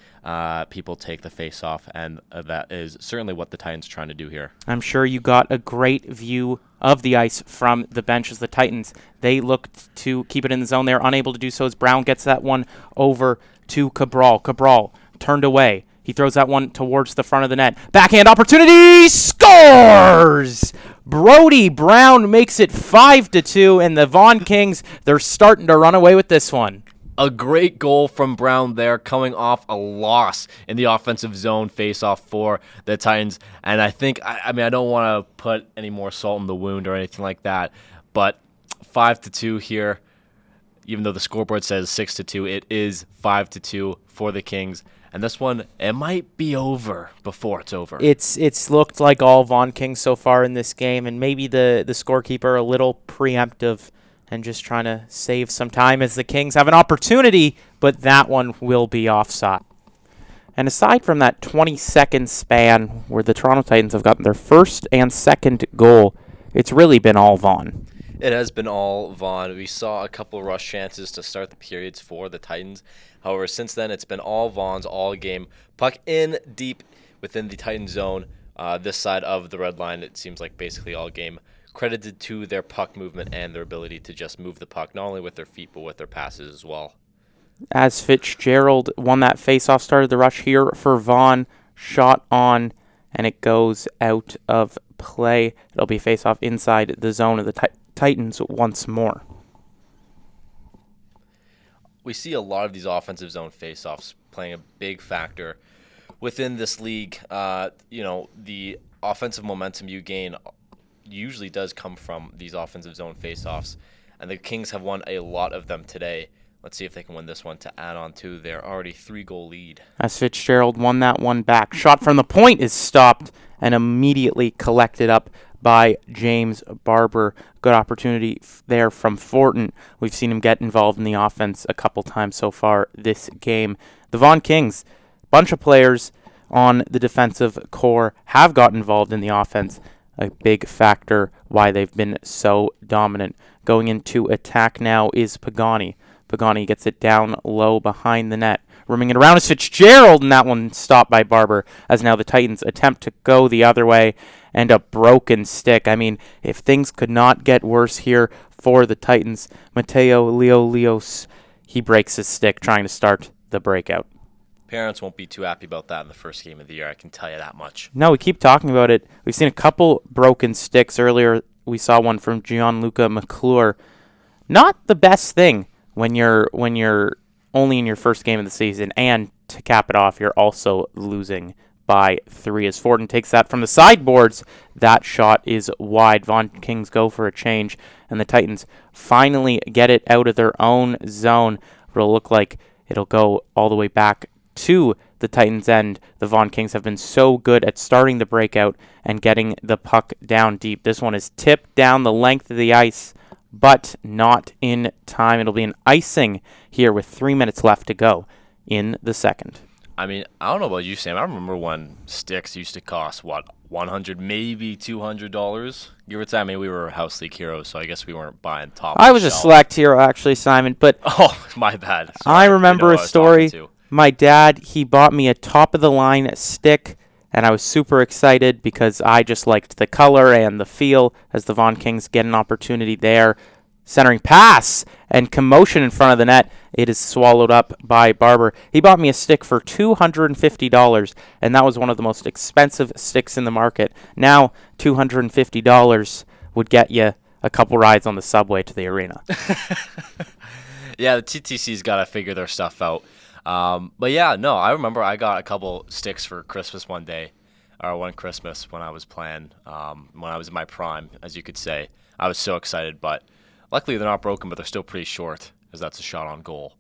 people take the faceoff, and that is certainly what the Titans are trying to do here. I'm sure you got a great view of the ice from the bench as the Titans, they looked to keep it in the zone. They're unable to do so as Brown gets that one over to Cabral. Cabral turned away. He throws that one towards the front of the net. Backhand opportunity, scores! Brody Brown makes it 5-2, and the Vaughan Kings, they're starting to run away with this one. A great goal from Brown there, coming off a loss in the offensive zone face-off for the Titans. And I think, I don't want to put any more salt in the wound or anything like that, but 5-2 here. Even though the scoreboard says 6-2, it is 5-2 for the Kings. And this one, it might be over before it's over. It's looked like all Vaughan Kings so far in this game, and maybe the scorekeeper a little preemptive and just trying to save some time as the Kings have an opportunity, but that one will be offside. And aside from that 20-second span where the Toronto Titans have gotten their first and second goal, it's really been all Vaughan. It has been all Vaughan. We saw a couple rush chances to start the periods for the Titans. However, since then, it's been all Vaughan's all game. Puck in deep within the Titan zone. This side of the red line, it seems like basically all game. Credited to their puck movement and their ability to just move the puck, not only with their feet, but with their passes as well. As Fitzgerald won that face-off, started the rush here for Vaughan. Shot on, and it goes out of play. It'll be face-off inside the zone of the Titans once more. We see a lot of these offensive zone faceoffs playing a big factor within this league. The offensive momentum you gain usually does come from these offensive zone faceoffs, and the Kings have won a lot of them today. Let's see if they can win this one to add on to their already 3-goal lead. As Fitzgerald won that one back. Shot from the point is stopped and immediately collected up by James Barber. Good opportunity there from Fortin. We've seen him get involved in the offense a couple times so far this game. The Vaughan Kings, bunch of players on the defensive core have got involved in the offense. A big factor why they've been so dominant. Going into attack now is Pagani. Pagani gets it down low behind the net. Rooming it around is Fitzgerald, and that one stopped by Barber, as now the Titans attempt to go the other way, and a broken stick. I mean, if things could not get worse here for the Titans, Mateo Leos, he breaks his stick trying to start the breakout. Parents won't be too happy about that in the first game of the year, I can tell you that much. No, we keep talking about it. We've seen a couple broken sticks earlier. We saw one from Gianluca McClure. Not the best thing when you're only in your first game of the season, and to cap it off, you're also losing by 3 as Fortin takes that from the sideboards. That shot is wide. Vaughan Kings go for a change, and the Titans finally get it out of their own zone. It'll look like it'll go all the way back to the Titans' end. The Vaughan Kings have been so good at starting the breakout and getting the puck down deep. This one is tipped down the length of the ice, but not in time. It'll be an icing here with 3 minutes left to go in the second. I mean, I don't know about you, Sam. I remember when sticks used to cost, $100, maybe $200? Give or take. I mean, we were House League heroes, so I guess we weren't buying top. I was a select hero, actually, Simon, but... Oh, my bad. Sorry, I remember a story. My dad, he bought me a top-of-the-line stick, and I was super excited because I just liked the color and the feel as the Vaughan Kings get an opportunity there. Centering pass and commotion in front of the net. It is swallowed up by Barber. He bought me a stick for $250, and that was one of the most expensive sticks in the market. Now, $250 would get you a couple rides on the subway to the arena. Yeah, the TTC's got to figure their stuff out. But yeah, no, I remember I got a couple sticks for Christmas one Christmas when I was playing, when I was in my prime, as you could say. I was so excited, but luckily they're not broken, but they're still pretty short, as that's a shot on goal.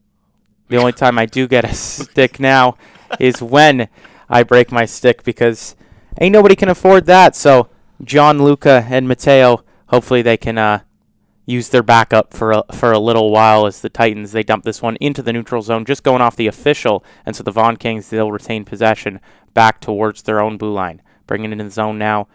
The only time I do get a stick now is when I break my stick, because ain't nobody can afford that. So John, Luca, and Mateo, hopefully they can use their backup for a little while as the Titans, they dump this one into the neutral zone, just going off the official. And so the Vaughan Kings, they'll retain possession back towards their own blue line. Bringing it in the zone now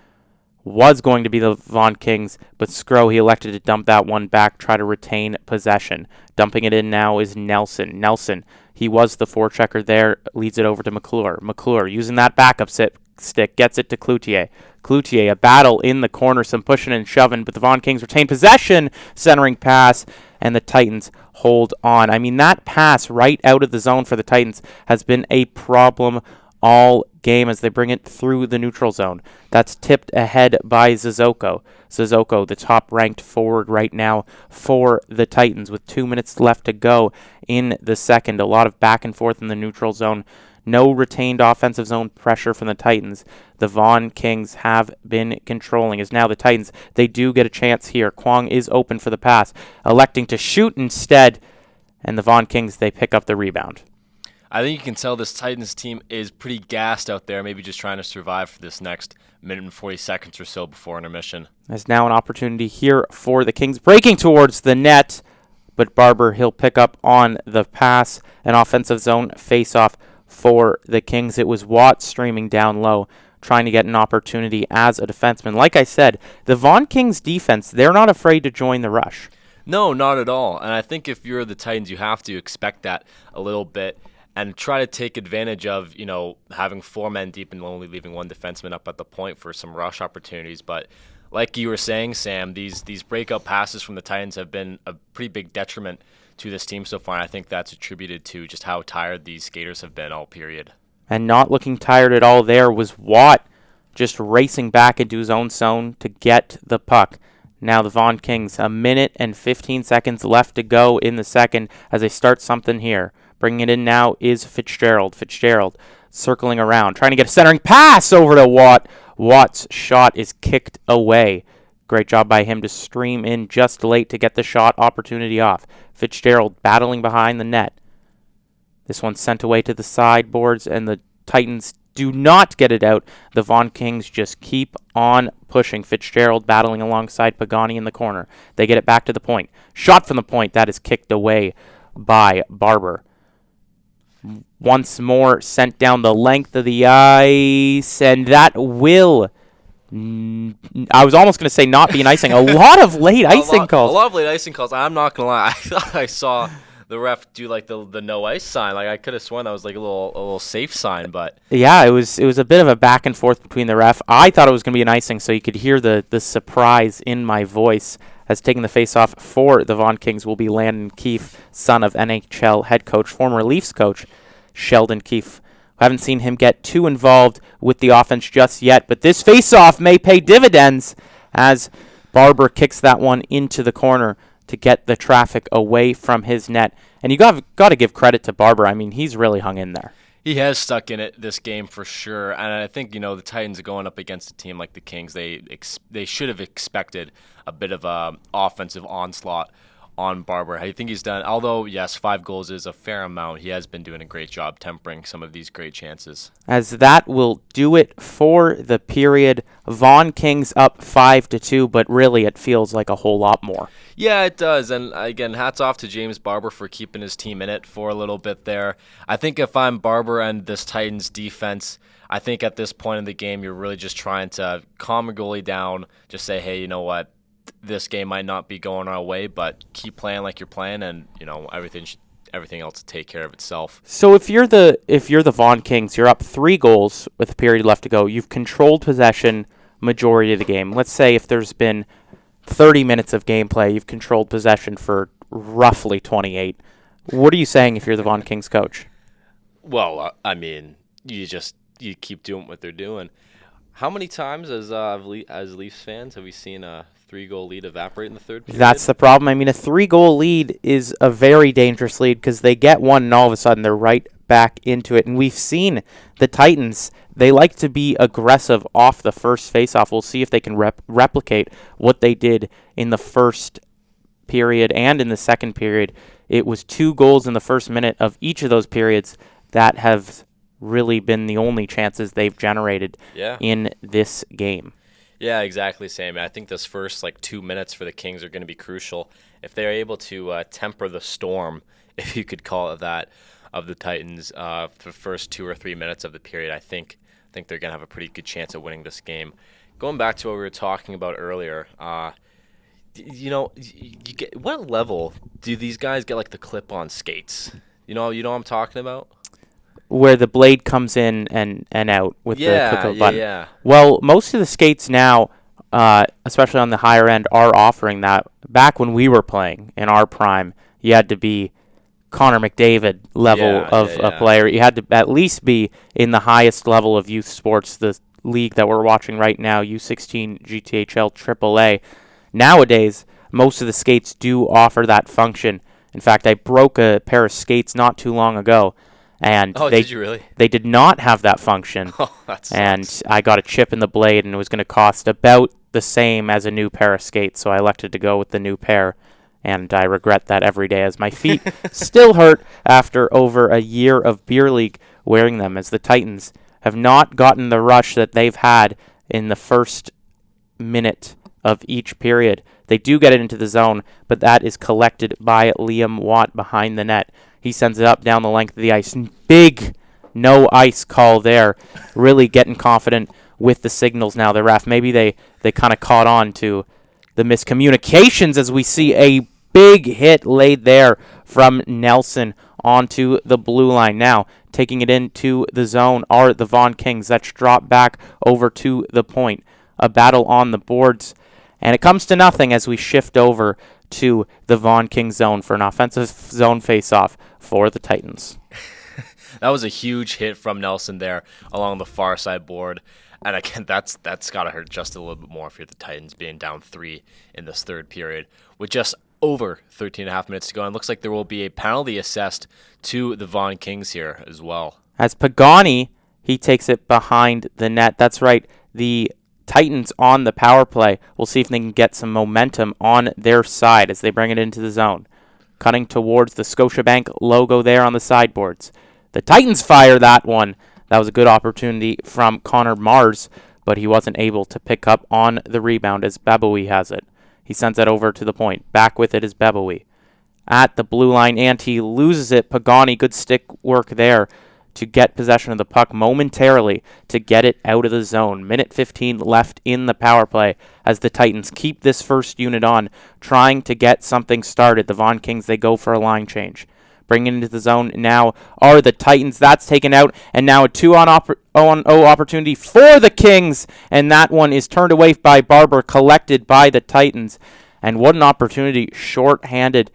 was going to be the Vaughan Kings, but Scrow, he elected to dump that one back, try to retain possession. Dumping it in now is Nelson. Nelson, he was the forechecker there, leads it over to McClure. McClure, using that backup stick, gets it to Cloutier. Cloutier, a battle in the corner, some pushing and shoving, but the Vaughan Kings retain possession, centering pass, and the Titans hold on. I mean, that pass right out of the zone for the Titans has been a problem all game as they bring it through the neutral zone. That's tipped ahead by Zizoko. Zizoko, the top-ranked forward right now for the Titans, with 2 minutes left to go in the second. A lot of back and forth in the neutral zone. No retained offensive zone pressure from the Titans. The Vaughan Kings have been controlling. As now the Titans, they do get a chance here. Kwong is open for the pass, electing to shoot instead, and the Vaughan Kings, they pick up the rebound. I think you can tell this Titans team is pretty gassed out there, maybe just trying to survive for this next minute and 40 seconds or so before intermission. There's now an opportunity here for the Kings, breaking towards the net, but Barber, he'll pick up on the pass. An offensive zone face-off for the Kings. It was Watt streaming down low, trying to get an opportunity as a defenseman. Like I said, the Vaughan Kings defense, they're not afraid to join the rush. No, not at all. And I think if you're the Titans, you have to expect that a little bit and try to take advantage of, having 4 men deep and only leaving one defenseman up at the point for some rush opportunities. But like you were saying, Sam, these breakup passes from the Titans have been a pretty big detriment to this team so far. And I think that's attributed to just how tired these skaters have been all period. And not looking tired at all there was Watt, just racing back into his own zone to get the puck. Now the Vaughan Kings, 1 minute and 15 seconds left to go in the second as they start something here. Bringing it in now is Fitzgerald. Fitzgerald circling around, trying to get a centering pass over to Watt. Watt's shot is kicked away. Great job by him to stream in just late to get the shot opportunity off. Fitzgerald battling behind the net. This one's sent away to the sideboards, and the Titans do not get it out. The Vaughan Kings just keep on pushing. Fitzgerald battling alongside Pagani in the corner. They get it back to the point. Shot from the point. That is kicked away by Barber. Once more sent down the length of the ice, and that will, I was almost going to say not be an icing. A lot of late icing calls. A lot of late icing calls. I'm not going to lie. I thought I saw the ref do like the no ice sign. Like I could have sworn that was like a little safe sign, but yeah, it was a bit of a back and forth between the ref. I thought it was going to be an icing, so you could hear the surprise in my voice. As taking the face-off for the Vaughan Kings will be Landon Keefe, son of NHL head coach, former Leafs coach Sheldon Keefe. I haven't seen him get too involved with the offense just yet, but this face-off may pay dividends as Barber kicks that one into the corner to get the traffic away from his net. And you got to give credit to Barber. I mean, he's really hung in there. He has stuck in it this game for sure, and I think the Titans are going up against a team like the Kings. They should have expected a bit of a offensive onslaught on Barber. I think he's done, although yes, 5 goals is a fair amount. He has been doing a great job tempering some of these great chances. As that will do it for the period. Vaughan Kings up 5-2, but really it feels like a whole lot more. Yeah, it does. And again, hats off to James Barber for keeping his team in it for a little bit there. I think if I'm Barber and this Titans defense, I think at this point in the game, you're really just trying to calm your goalie down, just say, hey, you know what? This game might not be going our way, but keep playing like you're playing, and everything else will take care of itself. So if you're the Vaughan Kings, you're up 3 goals with a period left to go. You've controlled possession majority of the game. Let's say if there's been 30 minutes of gameplay, you've controlled possession for roughly 28. What are you saying if you're the Vaughan Kings coach? Well, I mean, you keep doing what they're doing. How many times as Leafs fans have we seen a 3-goal lead evaporate in the third period? That's the problem. I mean, a 3-goal lead is a very dangerous lead because they get one and all of a sudden they're right back into it. And we've seen the Titans, they like to be aggressive off the first faceoff. We'll see if they can replicate what they did in the first period and in the second period. It was 2 goals in the first minute of each of those periods that have really been the only chances they've generated in this game. Yeah, exactly, Sam. I think this first 2 minutes for the Kings are going to be crucial. If they're able to temper the storm, if you could call it that, of the Titans for the first 2 or 3 minutes of the period, I think they're going to have a pretty good chance of winning this game. Going back to what we were talking about earlier, you get, what level do these guys get the clip-on skates? You know what I'm talking about? Where the blade comes in and out with the click button. Yeah. Well, most of the skates now, especially on the higher end, are offering that. Back when we were playing in our prime, you had to be Connor McDavid level of a player. You had to at least be in the highest level of youth sports, the league that we're watching right now, U16 GTHL AAA. Nowadays, most of the skates do offer that function. In fact, I broke a pair of skates not too long ago, and did you really? They did not have that function. Oh, that sucks. And I got a chip in the blade, and it was going to cost about the same as a new pair of skates, so I elected to go with the new pair. And I regret that every day, as my feet still hurt after over a year of beer league wearing them, as the Titans have not gotten the rush that they've had in the first minute of each period. They do get it into the zone, but that is collected by Liam Watt behind the net. He sends it up down the length of the ice. Big no ice call there. Really getting confident with the signals now, the ref. Maybe they kind of caught on to the miscommunications, as we see a big hit laid there from Nelson onto the blue line. Now, taking it into the zone are the Vaughan Kings. That's dropped back over to the point. A battle on the boards. And it comes to nothing as we shift over to the Vaughan Kings zone for an offensive zone face-off for the Titans. That was a huge hit from Nelson there along the far side board. And again, that's got to hurt just a little bit more if you're the Titans being down 3 in this third period with just over 13 and a half minutes to go. And it looks like there will be a penalty assessed to the Vaughan Kings here as well. As Pagani, he takes it behind the net. That's right, the Titans on the power play. We'll see if they can get some momentum on their side as they bring it into the zone. Cutting towards the Scotiabank logo there on the sideboards. The Titans fire that one. That was a good opportunity from Connor Mars, but he wasn't able to pick up on the rebound as Baboui has it. He sends that over to the point. Back with it is Baboui. At the blue line, and he loses it. Pagani, good stick work there to get possession of the puck momentarily to get it out of the zone. Minute 15 left in the power play as the Titans keep this first unit on, trying to get something started. The Vaughan Kings, they go for a line change. Bringing into the zone now are the Titans. That's taken out, and now a 2-on-0 opportunity for the Kings, and that one is turned away by Barber, collected by the Titans. And what an opportunity, short-handed.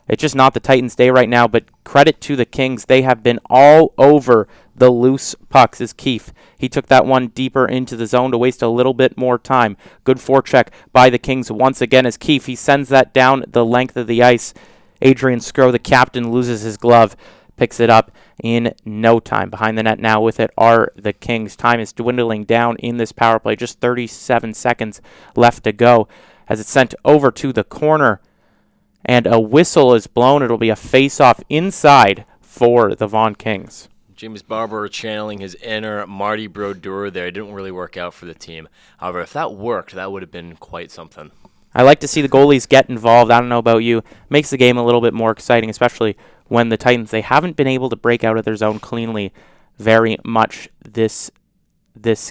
It's just not the Titans' day right now, but credit to the Kings. They have been all over the loose pucks. As Keefe, he took that one deeper into the zone to waste a little bit more time. Good forecheck by the Kings once again as Keefe, he sends that down the length of the ice. Adrian Skro, the captain, loses his glove, picks it up in no time. Behind the net now with it are the Kings. Time is dwindling down in this power play. Just 37 seconds left to go as it's sent over to the corner. And a whistle is blown. It'll be a face-off inside for the Vaughan Kings. James Barber channeling his inner Marty Brodeur there. It didn't really work out for the team. However, if that worked, that would have been quite something. I like to see the goalies get involved. I don't know about you. Makes the game a little bit more exciting, especially when the Titans, they haven't been able to break out of their zone cleanly very much this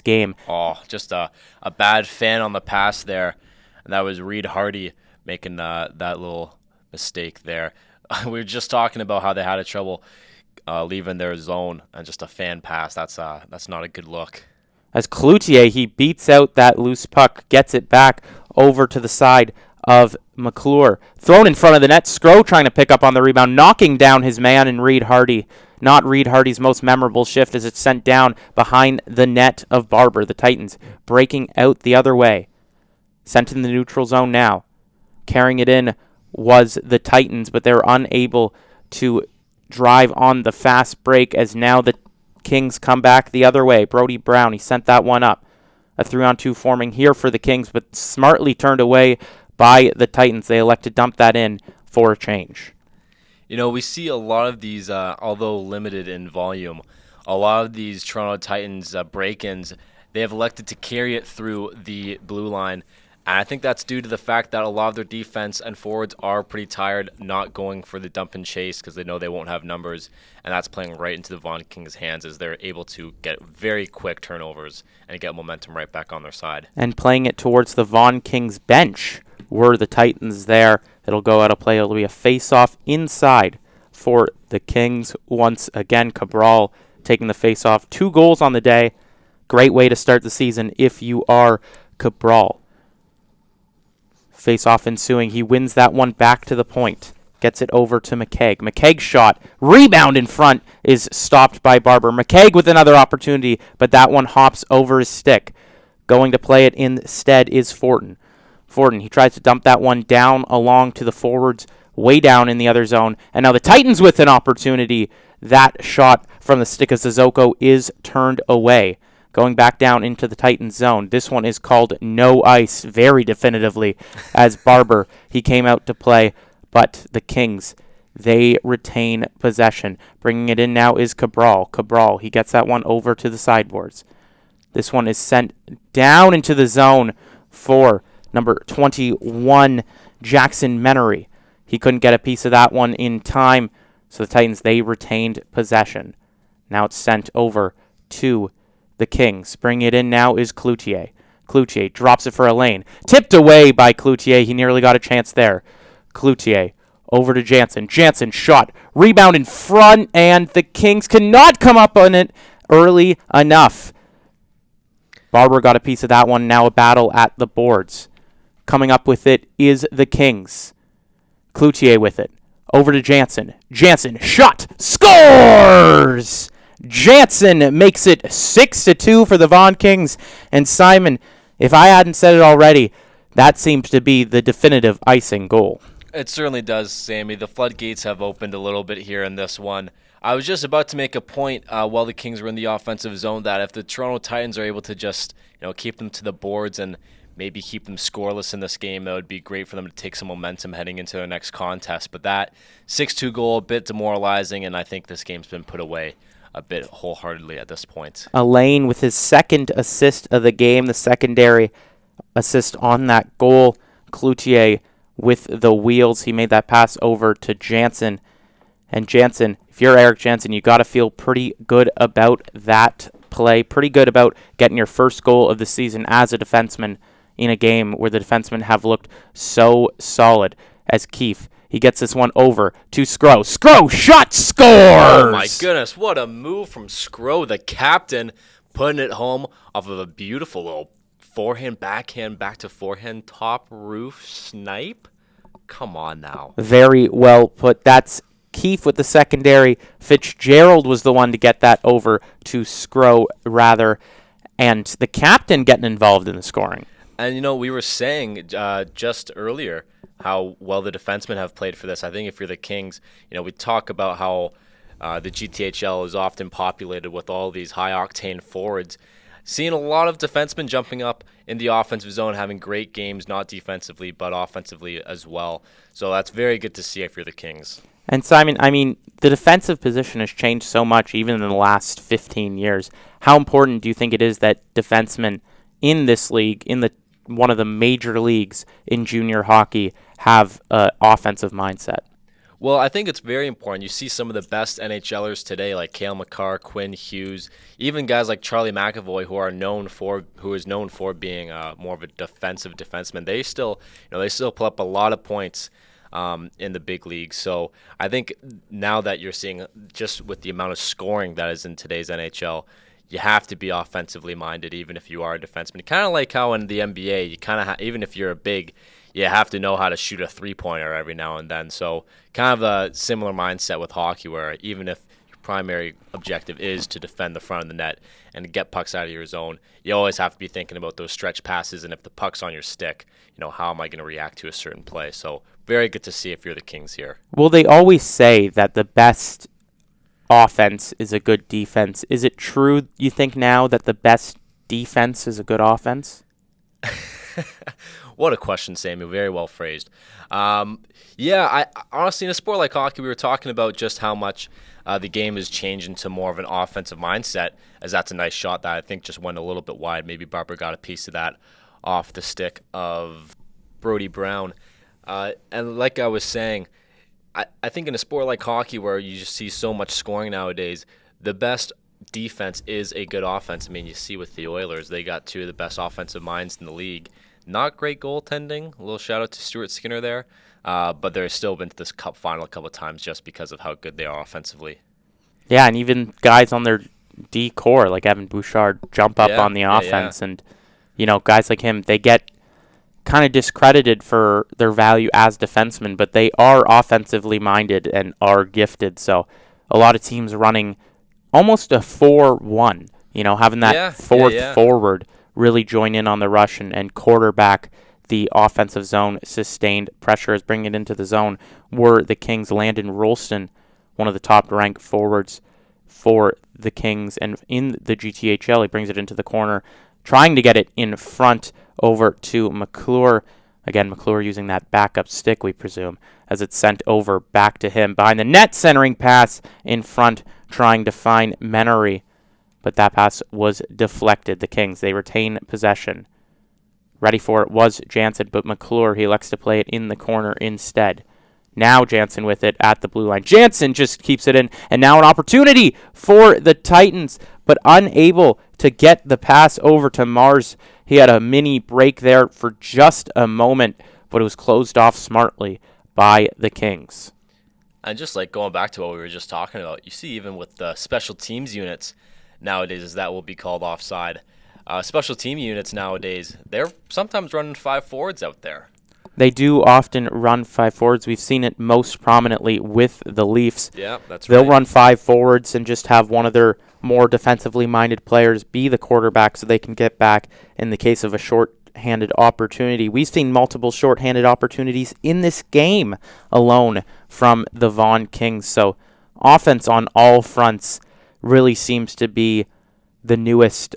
game. Oh, just a bad fan on the pass there. And that was Reed Hardy making that little mistake there. We were just talking about how they had trouble leaving their zone, and just a fan pass. That's not a good look. As Cloutier, he beats out that loose puck, gets it back over to the side of McClure. Thrown in front of the net. Skro trying to pick up on the rebound, knocking down his man in Reed Hardy. Not Reed Hardy's most memorable shift as it's sent down behind the net of Barber. The Titans breaking out the other way. Sent in the neutral zone now. Carrying it in was the Titans, but they're unable to drive on the fast break as now the Kings come back the other way. Brody Brown, he sent that one up. A 3-on-2 forming here for the Kings, but smartly turned away by the Titans. They elect to dump that in for a change. You know, we see a lot of these, although limited in volume, a lot of these Toronto Titans break-ins, they have elected to carry it through the blue line. And I think that's due to the fact that a lot of their defense and forwards are pretty tired, not going for the dump and chase because they know they won't have numbers. And that's playing right into the Vaughan Kings' hands as they're able to get very quick turnovers and get momentum right back on their side. And playing it towards the Vaughan Kings bench were the Titans there. It'll go out of play. It'll be a face-off inside for the Kings. Once again, Cabral taking the face-off. 2 goals on the day. Great way to start the season if you are Cabral. Face-off ensuing. He wins that one back to the point. Gets it over to McKaig. McKaig's shot. Rebound in front is stopped by Barber. McKaig with another opportunity, but that one hops over his stick. Going to play it instead is Fortin. Fortin, he tries to dump that one down along to the forwards, way down in the other zone. And now the Titans with an opportunity. That shot from the stick of Sissoko is turned away. Going back down into the Titans zone. This one is called no ice very definitively as Barber, he came out to play. But the Kings, they retain possession. Bringing it in now is Cabral. Cabral, he gets that one over to the sideboards. This one is sent down into the zone for number 21, Jackson Menery. He couldn't get a piece of that one in time, so the Titans, they retained possession. Now it's sent over to the Kings. Bringing it in now is Cloutier. Cloutier drops it for a lane. Tipped away by Cloutier. He nearly got a chance there. Cloutier over to Jansen. Jansen shot. Rebound in front, and the Kings cannot come up on it early enough. Barber got a piece of that one. Now a battle at the boards. Coming up with it is the Kings. Cloutier with it. Over to Jansen. Jansen shot. Scores! Jansen makes it 6-2 for the Vaughan Kings. And Simon, if I hadn't said it already, that seems to be the definitive icing goal. It certainly does, Sammy. The floodgates have opened a little bit here in this one. I was just about to make a point while the Kings were in the offensive zone that if the Toronto Titans are able to just keep them to the boards and maybe keep them scoreless in this game, that would be great for them to take some momentum heading into their next contest. But that 6-2 goal, a bit demoralizing, and I think this game's been put away a bit wholeheartedly at this point. Alain with his second assist of the game, the secondary assist on that goal. Cloutier with the wheels. He made that pass over to Jansen. And Jansen, if you're Eric Jansen, you got to feel pretty good about that play, pretty good about getting your first goal of the season as a defenseman in a game where the defensemen have looked so solid. As Keefe, he gets this one over to Skro. Skro, shot, scores! Oh my goodness, what a move from Skro, the captain, putting it home off of a beautiful little forehand, backhand, back to forehand, top roof snipe. Come on now. Very well put. That's Keefe with the secondary. Fitzgerald was the one to get that over to Skro, rather. And the captain getting involved in the scoring. And, we were saying just earlier how well the defensemen have played for this. I think if you're the Kings, we talk about how the GTHL is often populated with all these high-octane forwards. Seeing a lot of defensemen jumping up in the offensive zone, having great games, not defensively, but offensively as well. So that's very good to see if you're the Kings. And Simon, the defensive position has changed so much even in the last 15 years. How important do you think it is that defensemen in this league, in one of the major leagues in junior hockey, have an offensive mindset? Well, I think it's very important. You see some of the best NHLers today, like Cale Makar, Quinn Hughes, even guys like Charlie McAvoy, who is known for being more of a defensive defenseman. They still put up a lot of points in the big leagues. So I think now that you're seeing just with the amount of scoring that is in today's NHL, you have to be offensively minded, even if you are a defenseman. Kind of like how in the NBA, you kind of even if you're a big, you have to know how to shoot a three-pointer every now and then. So kind of a similar mindset with hockey, where even if your primary objective is to defend the front of the net and get pucks out of your zone, you always have to be thinking about those stretch passes. And if the puck's on your stick, how am I going to react to a certain play? So very good to see if you're the Kings here. Well, they always say that the best offense is a good defense. Is it true, you think, now that the best defense is a good offense? What a question, Sammy. Very well phrased. I honestly, in a sport like hockey, we were talking about just how much the game has changed into more of an offensive mindset, as that's a nice shot that I think just went a little bit wide. Maybe Barber got a piece of that off the stick of Brody Brown. And like I was saying, I think in a sport like hockey where you just see so much scoring nowadays, the best defense is a good offense. You see with the Oilers, they got two of the best offensive minds in the league. Not great goaltending. A little shout out to Stuart Skinner there. But they've still been to this cup final a couple of times just because of how good they are offensively. Yeah, and even guys on their D core like Evan Bouchard jump up on the offense. And, guys like him, they get kind of discredited for their value as defensemen, but they are offensively minded and are gifted. So a lot of teams running almost a 4-1, having that fourth forward really join in on the rush and quarterback the offensive zone. Sustained pressure as bringing it into the zone were the Kings. Landon Rolston, one of the top-ranked forwards for the Kings, and in the GTHL, he brings it into the corner, trying to get it in front over to McClure. Again, McClure using that backup stick, we presume, as it's sent over back to him. Behind the net, centering pass in front, trying to find Menery, but that pass was deflected. The Kings, they retain possession. Ready for it was Jansen, but McClure, he elects to play it in the corner instead. Now Jansen with it at the blue line. Jansen just keeps it in, and now an opportunity for the Titans, but unable to get the pass over to Mars. He had a mini break there for just a moment, but it was closed off smartly by the Kings. And just like going back to what we were just talking about, you see even with the special teams units nowadays that will be called offside. Special team units nowadays, they're sometimes running 5 forwards out there. They do often run 5 forwards. We've seen it most prominently with the Leafs. Yeah, that's right. They'll run 5 forwards and just have one of their more defensively minded players be the quarterback so they can get back in the case of a short-handed opportunity. We've seen multiple short-handed opportunities in this game alone from the Vaughan Kings. So offense on all fronts really seems to be the newest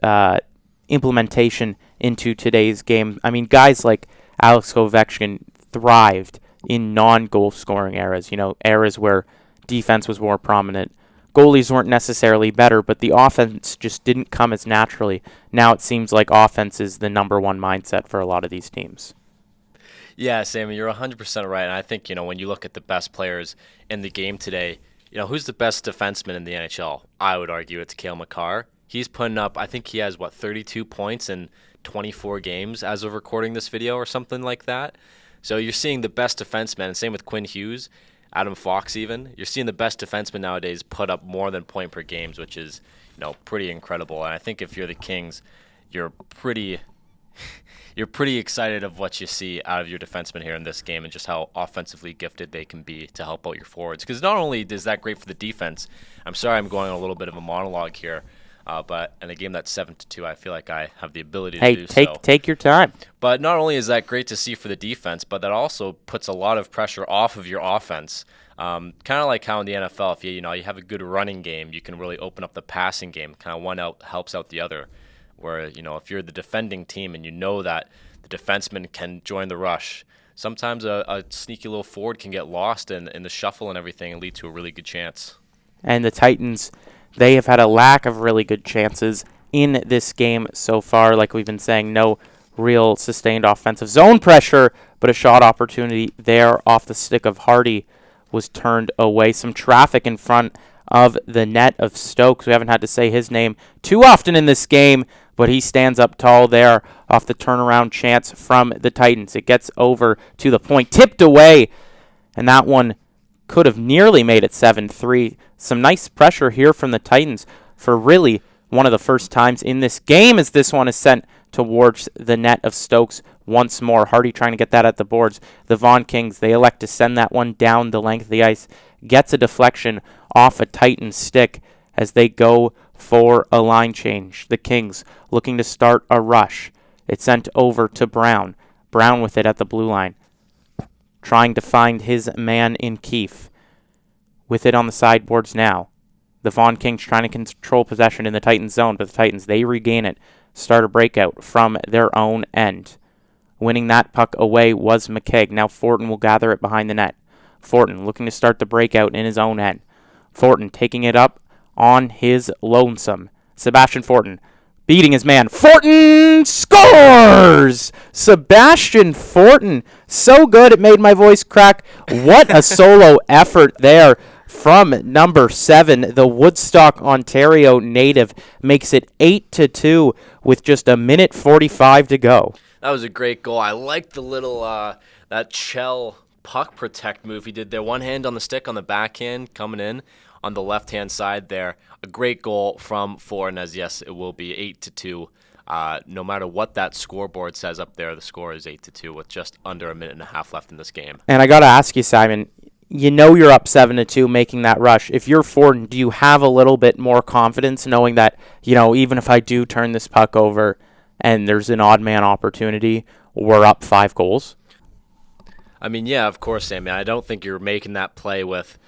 implementation into today's game. I mean, guys like Alex Ovechkin thrived in non-goal scoring eras, eras where defense was more prominent. Goalies weren't necessarily better, but the offense just didn't come as naturally. Now it seems like offense is the number one mindset for a lot of these teams. Yeah, Sammy, you're 100% right. And I think, when you look at the best players in the game today, who's the best defenseman in the NHL? I would argue it's Cale Makar. He's putting up, I think he has, 32 points in 24 games as of recording this video or something like that. So you're seeing the best defensemen, and same with Quinn Hughes, Adam Fox even. You're seeing the best defensemen nowadays put up more than point per games, which is, pretty incredible. And I think if you're the Kings, you're pretty excited of what you see out of your defensemen here in this game and just how offensively gifted they can be to help out your forwards. Because not only is that great for the defense, I'm sorry I'm going on a little bit of a monologue here, but in a game that's 7-2, I feel like I have the ability to do so. Take your time. But not only is that great to see for the defense, but that also puts a lot of pressure off of your offense. Kind of like how in the NFL, if you have a good running game, you can really open up the passing game. Kind of one out helps out the other. Where if you're the defending team and you know that the defenseman can join the rush, sometimes a sneaky little forward can get lost in the shuffle and everything and lead to a really good chance. And the Titans, they have had a lack of really good chances in this game so far. Like we've been saying, no real sustained offensive zone pressure, but a shot opportunity there off the stick of Hardy was turned away. Some traffic in front of the net of Stokes. We haven't had to say his name too often in this game, but he stands up tall there off the turnaround chance from the Titans. It gets over to the point, tipped away, and that one could have nearly made it 7-3. Some nice pressure here from the Titans for really one of the first times in this game as this one is sent towards the net of Stokes once more. Hardy trying to get that at the boards. The Vaughan Kings, they elect to send that one down the length of the ice. Gets a deflection off a Titan stick as they go for a line change. The Kings looking to start a rush. It's sent over to Brown. Brown with it at the blue line, trying to find his man in Keefe. With it on the sideboards now. The Vaughan Kings trying to control possession in the Titans zone, but the Titans, they regain it. Start a breakout from their own end. Winning that puck away was McKegg. Now Fortin will gather it behind the net. Fortin looking to start the breakout in his own end. Fortin taking it up on his lonesome. Sebastian Fortin beating his man. Fortin scores! Sebastian Fortin. So good it made my voice crack. What a solo effort there from number 7. The Woodstock, Ontario native makes it 8-2 with just a minute 45 to go. That was a great goal. I liked the little that Chell puck protect move he did there. One hand on the stick on the backhand coming in on the left-hand side there. A great goal from Fortin, as yes, it will be 8-2 No matter what that scoreboard says up there, the score is 8-2 with just under a minute and a half left in this game. And I got to ask you, Simon, you know you're up 7-2 making that rush. If you're Ford, do you have a little bit more confidence knowing that, even if I do turn this puck over and there's an odd man opportunity, we're up 5 goals? I mean, yeah, of course, Sammy. I don't think you're making that play with,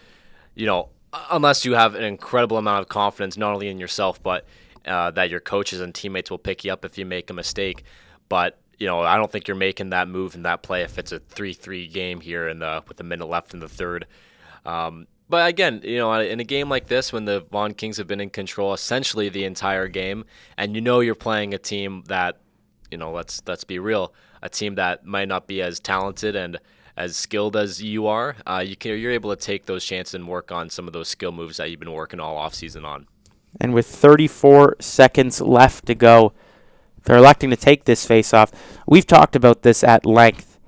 unless you have an incredible amount of confidence, not only in yourself, but that your coaches and teammates will pick you up if you make a mistake. But, I don't think you're making that move and that play if it's a 3-3 game here with a minute left in the third. But again, in a game like this, when the Vaughan Kings have been in control essentially the entire game, and you're playing a team that, let's be real, a team that might not be as talented and as skilled as you are, you're able to take those chances and work on some of those skill moves that you've been working all offseason on. And with 34 seconds left to go, they're electing to take this face-off. We've talked about this at length.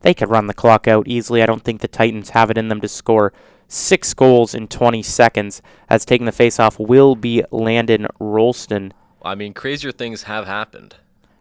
They could run the clock out easily. I don't think the Titans have it in them to score 6 goals in 20 seconds, as taking the face-off will be Landon Rolston. I mean, crazier things have happened.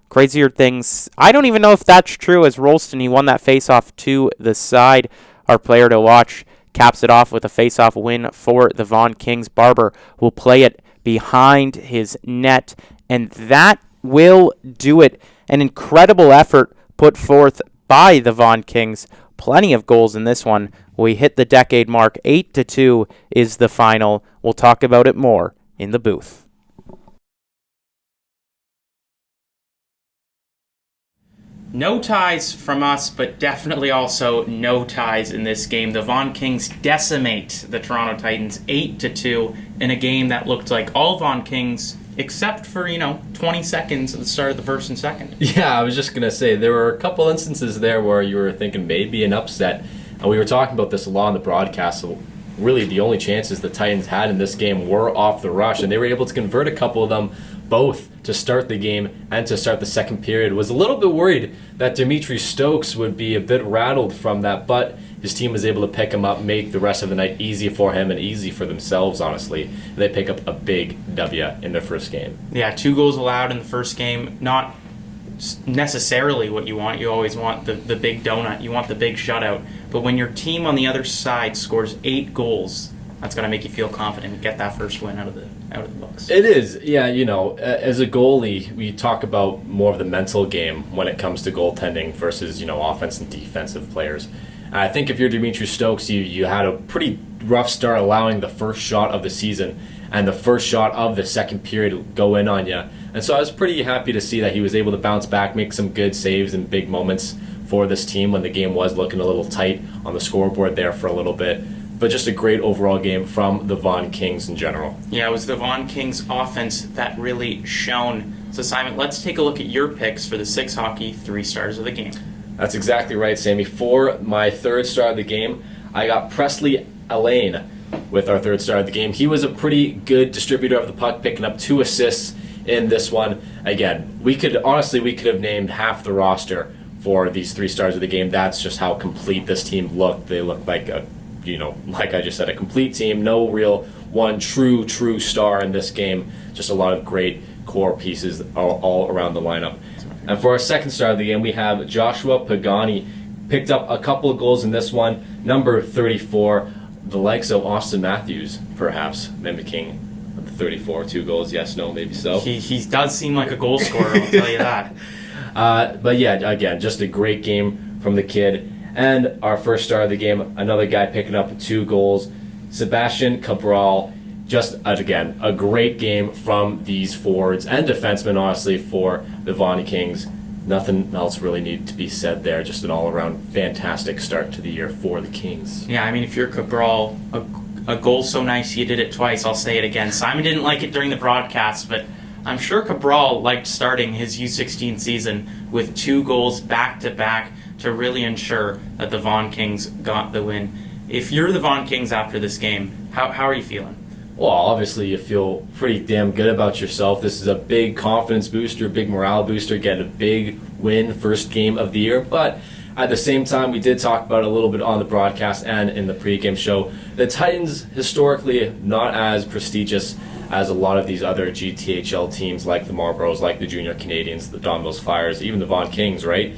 Crazier things. I don't even know if that's true, as Rolston, he won that face-off to the side. Our player to watch caps it off with a face-off win for the Vaughan Kings. Barber will play it behind his net, and that will do it. An incredible effort put forth by the Vaughan Kings. Plenty of goals in this one. We hit the decade mark. 8-2 is the final. We'll talk about it more in the booth. No ties from us, but definitely also no ties in this game. The Vaughan Kings decimate the Toronto Titans 8-2 in a game that looked like all Vaughan Kings, except for, 20 seconds at the start of the first and second. Yeah, I was just going to say, there were a couple instances there where you were thinking maybe an upset. And we were talking about this a lot on the broadcast. So really, the only chances the Titans had in this game were off the rush, and they were able to convert a couple of them both to start the game and to start the second period. Was a little bit worried that Dimitri Stokes would be a bit rattled from that, but his team was able to pick him up, make the rest of the night easy for him and easy for themselves, honestly. They pick up a big W in their first game. Yeah, 2 goals allowed in the first game. Not necessarily what you want. You always want the big donut. You want the big shutout. But when your team on the other side scores 8 goals, that's going to make you feel confident and get that first win out of the books. It is. Yeah, as a goalie, we talk about more of the mental game when it comes to goaltending versus, offense and defensive players. And I think if you're Dimitri Stokes, you had a pretty rough start allowing the first shot of the season and the first shot of the second period go in on you. And so I was pretty happy to see that he was able to bounce back, make some good saves and big moments for this team when the game was looking a little tight on the scoreboard there for a little bit. But just a great overall game from the Vaughan Kings in general. Yeah, it was the Vaughan Kings offense that really shone. So, Simon, let's take a look at your picks for the 6 hockey 3 stars of the game. That's exactly right, Sammy. For my 3rd star of the game, I got Presley Allain with our 3rd star of the game. He was a pretty good distributor of the puck, picking up 2 assists in this one. Again, we could have named half the roster for these 3 stars of the game. That's just how complete this team looked. They looked like like I just said, a complete team. No real one true star in this game. Just a lot of great core pieces all around the lineup. And for our 2nd star of the game, we have Joshua Pagani. Picked up a couple of goals in this one. Number 34, the likes of Austin Matthews, perhaps, mimicking the 34. 2 goals, yes, no, maybe so. He does seem like a goal scorer, I'll tell you that. But yeah, again, just a great game from the kid. And our 1st star of the game, another guy picking up 2 goals, Sebastian Cabral. Just, again, a great game from these forwards and defensemen, honestly, for the Vaughan Kings. Nothing else really needed to be said there. Just an all-around fantastic start to the year for the Kings. Yeah, I mean, if you're Cabral, a goal so nice you did it twice, I'll say it again. Simon didn't like it during the broadcast, but I'm sure Cabral liked starting his U16 season with 2 goals back-to-back to really ensure that the Vaughan Kings got the win. If you're the Vaughan Kings after this game, how are you feeling? Well, obviously you feel pretty damn good about yourself. This is a big confidence booster, big morale booster, getting a big win, first game of the year. But at the same time, we did talk about it a little bit on the broadcast and in the pregame show. The Titans, historically not as prestigious as a lot of these other GTHL teams like the Marlboros, like the Junior Canadians, the Don Mills Fires, even the Vaughan Kings, right?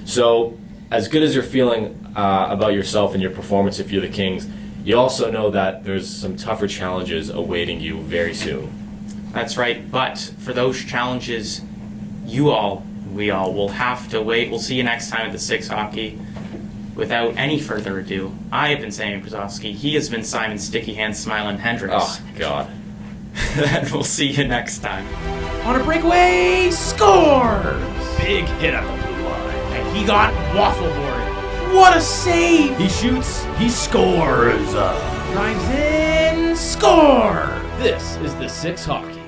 So as good as you're feeling about yourself and your performance if you're the Kings, you also know that there's some tougher challenges awaiting you very soon. That's right, but for those challenges, we all will have to wait. We'll see you next time at the Six Hockey. Without any further ado, I have been Sammy Brzozowski. He has been Simon Sticky Hands Smiling Hendricks. Oh, God. And we'll see you next time. On a breakaway, scores! Big hit up the blue line. And he got waffleboarded. What a save! He shoots, he scores. Drives in, score! This is the Six Hockey.